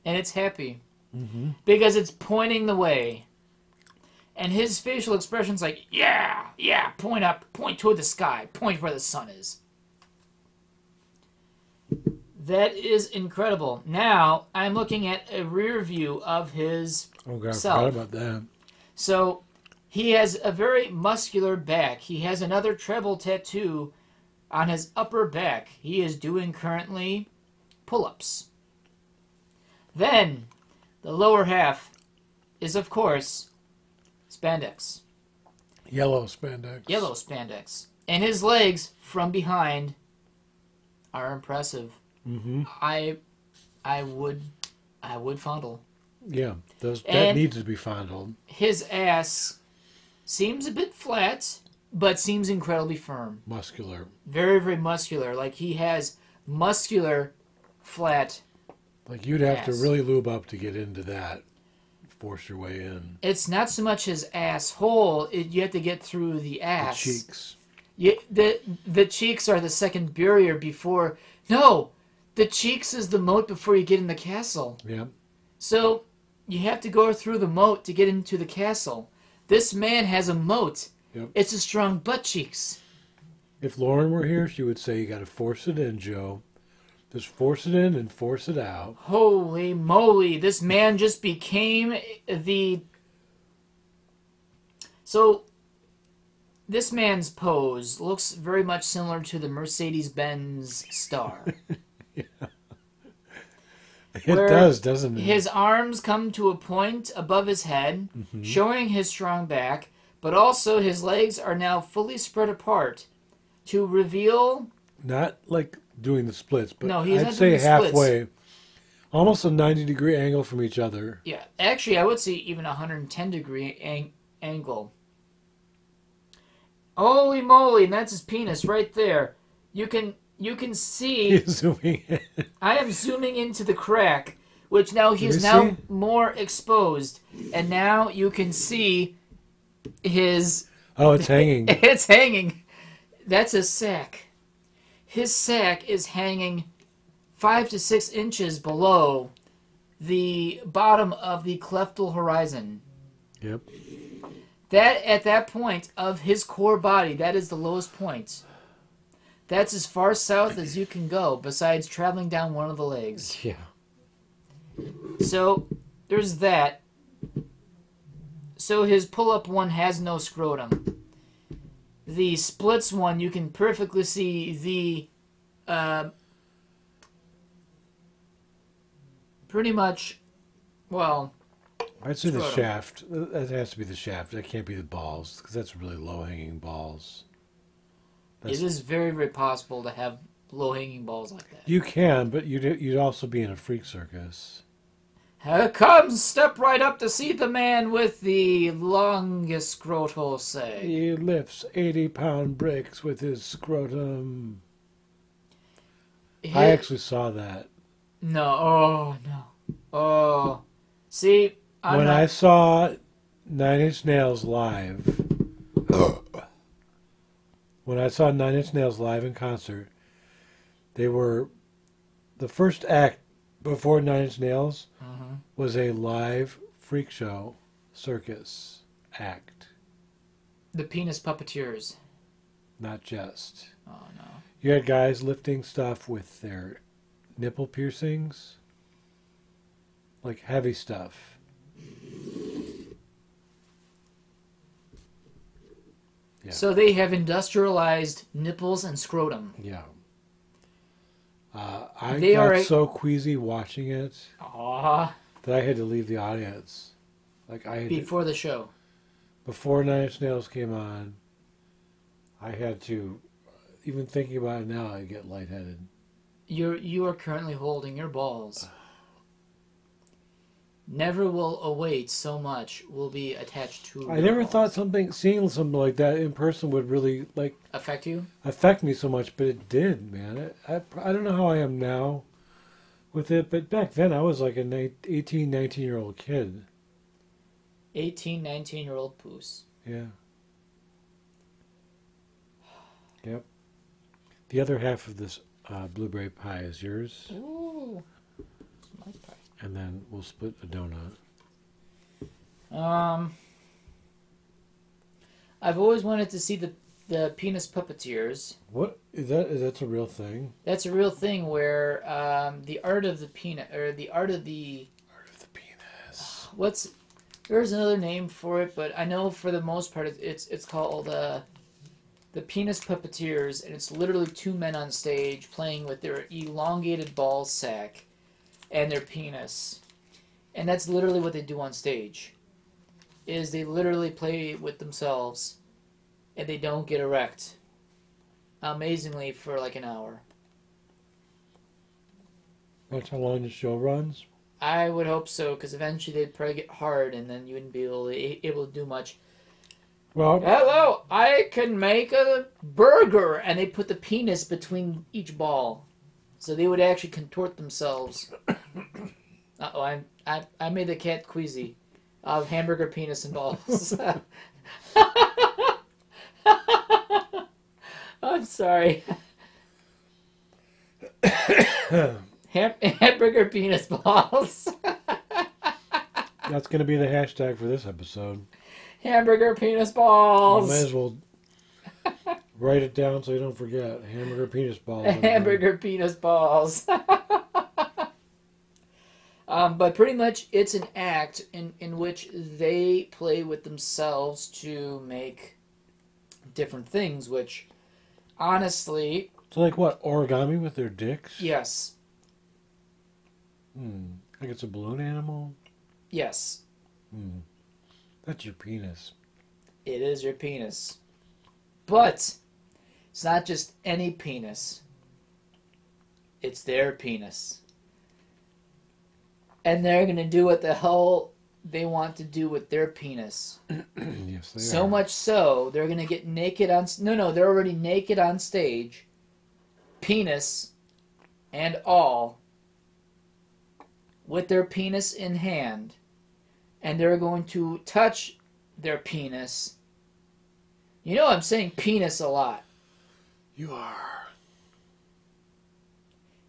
And it's happy. Mm-hmm. Because it's pointing the way. And his facial expression's like, yeah, point up, point toward the sky, point where the sun is. That is incredible. Now, I'm looking at a rear view of his I self. forgot about that. So, he has a very muscular back. He has another treble tattoo on his upper back. He is doing currently pull-ups. Then, The lower half is, of course, spandex. Yellow spandex. Yellow spandex. And his legs from behind are impressive. Mm-hmm. I would fondle. Yeah, that needs to be fondled. His ass seems a bit flat, but seems incredibly firm. Muscular. Very, very muscular. Like he has muscular, flat. Like you'd have to ass. really lube up to get into that. Force your way in. It's not so much his asshole. You have to get through the ass. The cheeks. The cheeks are the second barrier before. No, the cheeks is the moat before you get in the castle. Yeah. So you have to go through the moat to get into the castle. This man has a moat. Yep. It's a strong butt cheeks. If Lauren were here, she would say, you got to force it in, Joe. Just force it in and force it out. Holy moly, this man just became the... So, this man's pose looks very much similar to the Mercedes-Benz star. Yeah. It does, doesn't it? His arms come to a point above his head, showing his strong back, but also his legs are now fully spread apart to reveal... Not like doing the splits, but No, he's I'd not say doing the halfway. Almost a 90-degree angle from each other. Yeah, actually, I would say even a 110-degree angle. Holy moly, and that's his penis right there. You can see... He's zooming in. I am zooming into the crack, which now he's you now see? more exposed. And now you can see his... Oh, it's hanging. It's hanging. That's a sack. His sack is hanging 5 to 6 inches below the bottom of the cleftal horizon. Yep. That, at that point of his core body, that is the lowest point. That's as far south as you can go, besides traveling down one of the legs. Yeah. So, there's that. So his pull-up one has no scrotum. The splits one, you can perfectly see the, pretty much, well... I'd say the scrotum. shaft. That has to be the shaft. That can't be the balls, because that's really low-hanging balls. It is very, very possible to have low-hanging balls like that. You can, but you'd also be in a freak circus. Come, step right up to see the man with the longest scrotal say. He lifts 80-pound bricks with his scrotum. I actually saw that. No, oh, no. Oh. See, When I saw Nine Inch Nails live... When I saw Nine Inch Nails live in concert, they were... The first act before Nine Inch Nails was a live freak show circus act. The penis puppeteers. Not just. Oh, no. You had guys lifting stuff with their nipple piercings. Like heavy stuff. Yeah. So they have industrialized nipples and scrotum. Yeah. I They got are so queasy watching it Aww. that I had to leave the audience. Like I had Before the show. before Nine Inch Nails came on, I had to. Even thinking about it now, I get lightheaded. You are currently holding your balls. Never will a weight so much will be attached to. I your never balls. thought seeing something like that in person would really affect you. affect me so much, but it did, man. I don't know how I am now with it, but back then I was like an 18, 19-year-old kid. 18, 19-year-old poos. Yeah. Yep. The other half of this blueberry pie is yours, Ooh. My pie. and then we'll split a donut. I've always wanted to see the penis puppeteers. What is that? Is that a real thing? That's a real thing where the art of the penis, or the art of the penis. There's another name for it, but I know for the most part it's called the penis puppeteers, and it's literally two men on stage playing with their elongated ball sack and their penis. And that's literally what they do on stage. Is they literally play with themselves and they don't get erect. Amazingly, for like an hour. That's how long the show runs? I would hope so, because eventually they'd probably get hard and then you wouldn't be able to do much. Well, hello, I can make a burger, and they put the penis between each ball, so they would actually contort themselves. Uh-oh, I made the cat queasy of hamburger, penis, and balls. I'm sorry. Hamburger, penis, balls. That's going to be the hashtag for this episode. Hamburger, penis, balls. You might as well write it down so you don't forget. Hamburger, penis, balls. Hamburger, penis, balls. But pretty much it's an act in which they play with themselves to make different things, which honestly... So like what, origami with their dicks? Yes. Like it's a balloon animal? Yes. That's your penis. It is your penis. But it's not just any penis. It's their penis. And they're going to do what the hell they want to do with their penis. Yes, they are. So much so, they're going to get naked on... No, they're already naked on stage. Penis and all. With their penis in hand. And they're going to touch their penis. You know I'm saying penis a lot. You are.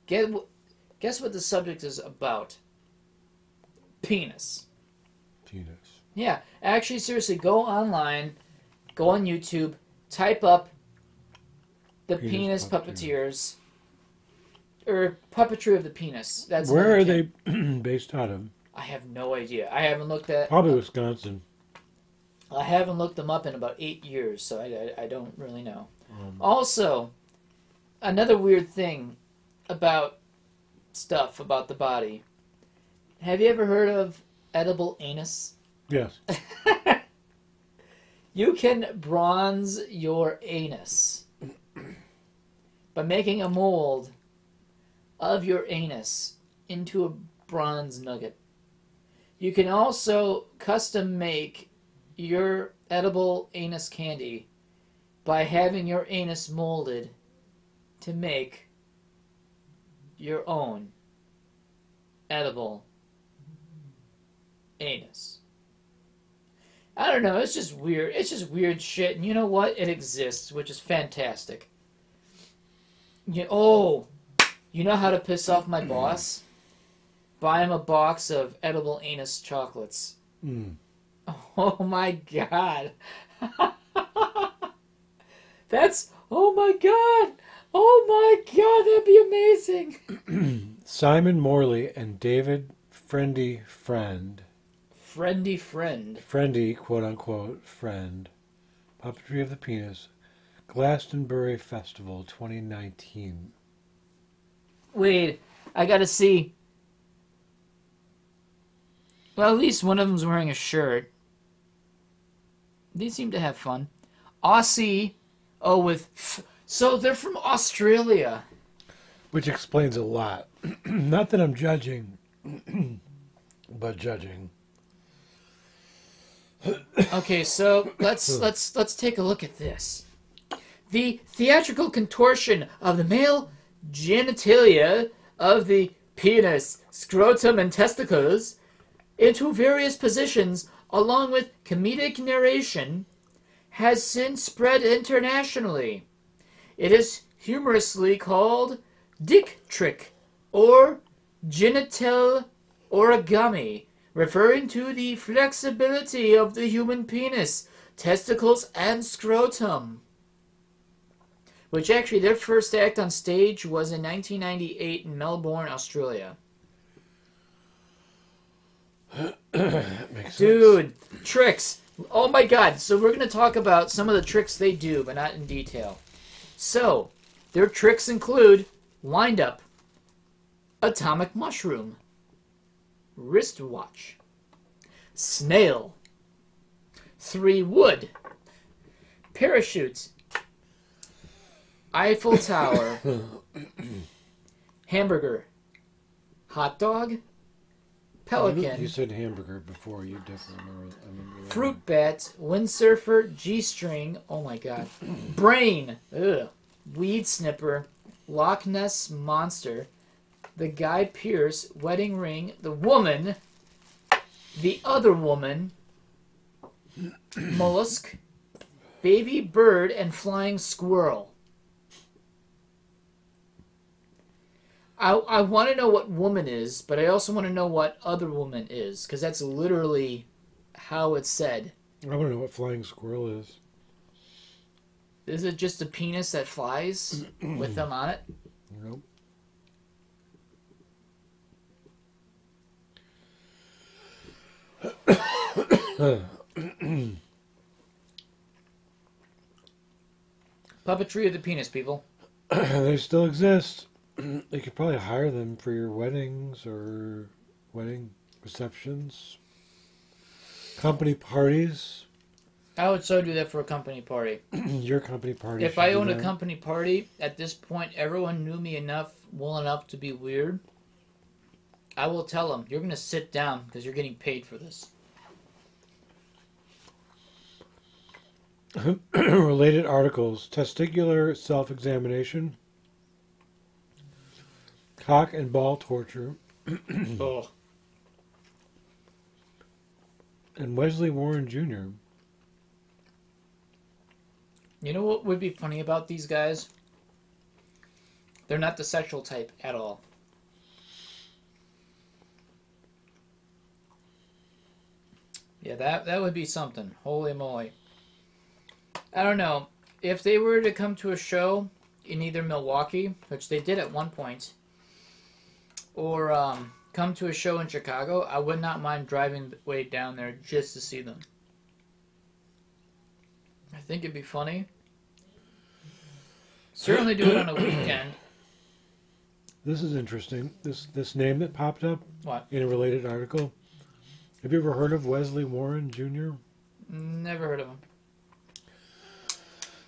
Guess what the subject is about? Penis. Penis. Yeah, actually, seriously, go online, go on YouTube, type up the penis puppeteers, or puppetry of the penis. That's where are they based out of? I have no idea. I haven't looked at... Probably Wisconsin. I haven't looked them up in about 8 years, so I don't really know. Also, another weird thing about stuff about the body. Have you ever heard of edible anus? Yes. You can bronze your anus by making a mold of your anus into a bronze nugget. You can also custom make your edible anus candy by having your anus molded to make your own edible anus. I don't know, it's just weird. It's just weird shit, and you know what? It exists, which is fantastic. You know how to piss off my boss? Buy him a box of edible anus chocolates. Oh my god. Oh my god. Oh my god, that'd be amazing. Simon Morley and David Friendy Friend. Friendy Friend. Friendy, quote unquote, friend. Puppetry of the Penis. Glastonbury Festival 2019. Wait, I gotta see. Well, at least one of them's wearing a shirt. They seem to have fun. Aussie. Oh, with... So they're from Australia. Which explains a lot. Not that I'm judging, but judging. Okay, so let's take a look at this. The theatrical contortion of the male genitalia of the penis, scrotum, and testicles into various positions, along with comedic narration, has since spread internationally. It is humorously called dick trick or genital origami, referring to the flexibility of the human penis, testicles, and scrotum. Which actually, their first act on stage was in 1998 in Melbourne, Australia. Makes Dude, tricks. Oh my god. So we're going to talk about some of the tricks they do, but not in detail. So, their tricks include wind-up, atomic mushroom, wristwatch. Snail. 3 wood. Parachute. Eiffel Tower. Hamburger. Hot dog. Pelican. You said hamburger before. You definitely remember. Fruit bat. Windsurfer. G-string. Oh my god. Brain. Ugh. Weed snipper. Loch Ness monster. The Guy Pearce. Wedding ring. The woman. The other woman. Mollusk. Baby bird and flying squirrel. I want to know what woman is, but I also want to know what other woman is, because that's literally how it's said. I want to know what flying squirrel is. Is it just a penis that flies with them on it? Nope. Puppetry of the penis, people. They still exist. You could probably hire them for your weddings or wedding receptions, company parties. I would so do that for a company party. Your company party. If I owned a company party, at this point, everyone knew me well enough to be weird. I will tell them, you're going to sit down because you're getting paid for this. Related articles: testicular self-examination, cock and ball torture, Oh. and Wesley Warren Jr. You know what would be funny about these guys? They're not the sexual type at all. Yeah, that would be something. Holy moly. I don't know. If they were to come to a show in either Milwaukee, which they did at one point, or come to a show in Chicago, I would not mind driving way down there just to see them. I think it'd be funny. Certainly do it on a weekend. This is interesting. This name that popped up What? in a related article. Have you ever heard of Wesley Warren Jr.? Never heard of him.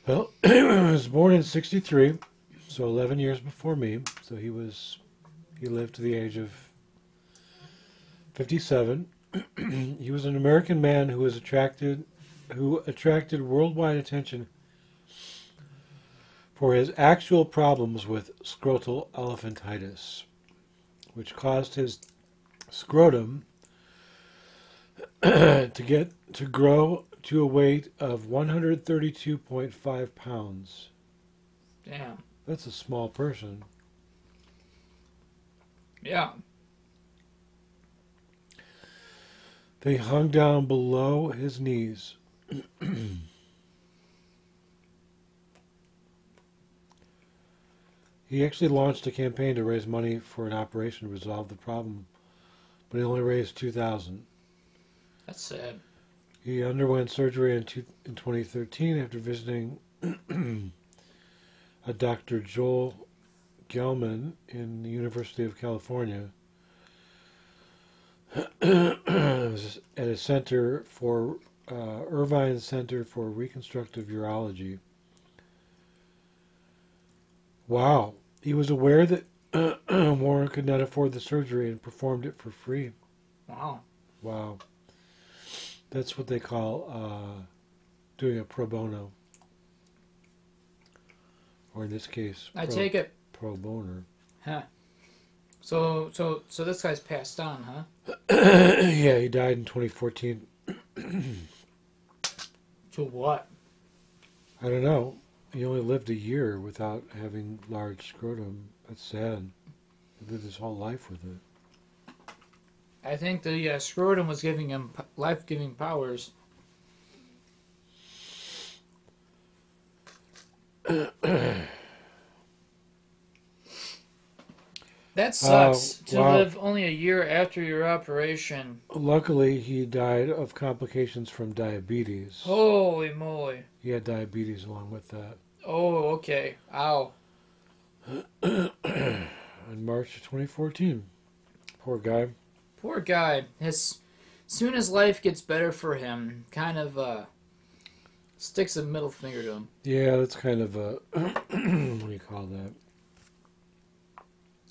Well, he was born in '63, so 11 years before me. So he lived to the age of 57. He was an American man who attracted worldwide attention for his actual problems with scrotal elephantitis, which caused his scrotum to grow to a weight of 132.5 pounds. Damn. That's a small person. Yeah. They hung down below his knees. He actually launched a campaign to raise money for an operation to resolve the problem, but he only raised $2,000. That's sad. He underwent surgery in 2013 after visiting a Dr. Joel Gelman in the University of California at a center for Irvine Center for Reconstructive Urology. Wow. He was aware that Warren could not afford the surgery and performed it for free. Wow. Wow. That's what they call doing a pro bono. Or in this case, I take it. Pro boner. Huh. So this guy's passed on, huh? Yeah, he died in 2014. To what? I don't know. He only lived a year without having large scrotum. That's sad. He lived his whole life with it. I think the scrotum was giving him life-giving powers. That sucks to live only a year after your operation. Luckily, he died of complications from diabetes. Holy moly. He had diabetes along with that. Oh, okay. Ow. In March of 2014. Poor guy. Poor guy. As soon as life gets better for him, kind of sticks a middle finger to him. Yeah, that's kind of a what do you call that?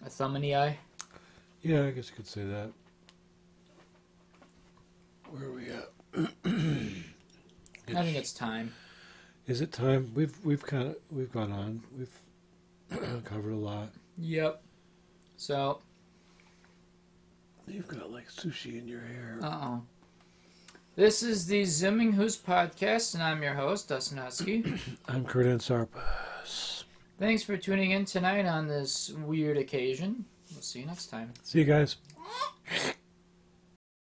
A thumb in the eye. Yeah, I guess you could say that. Where are we at? I think it's time. Is it time? We've gone on. We've covered a lot. Yep. So. You've got like sushi in your hair. Uh-oh. This is the Zooming Hoosk Podcast, and I'm your host, Dustin DaHusky. I'm Kurdan Sourpuss. Thanks for tuning in tonight on this weird occasion. We'll see you next time. See you guys.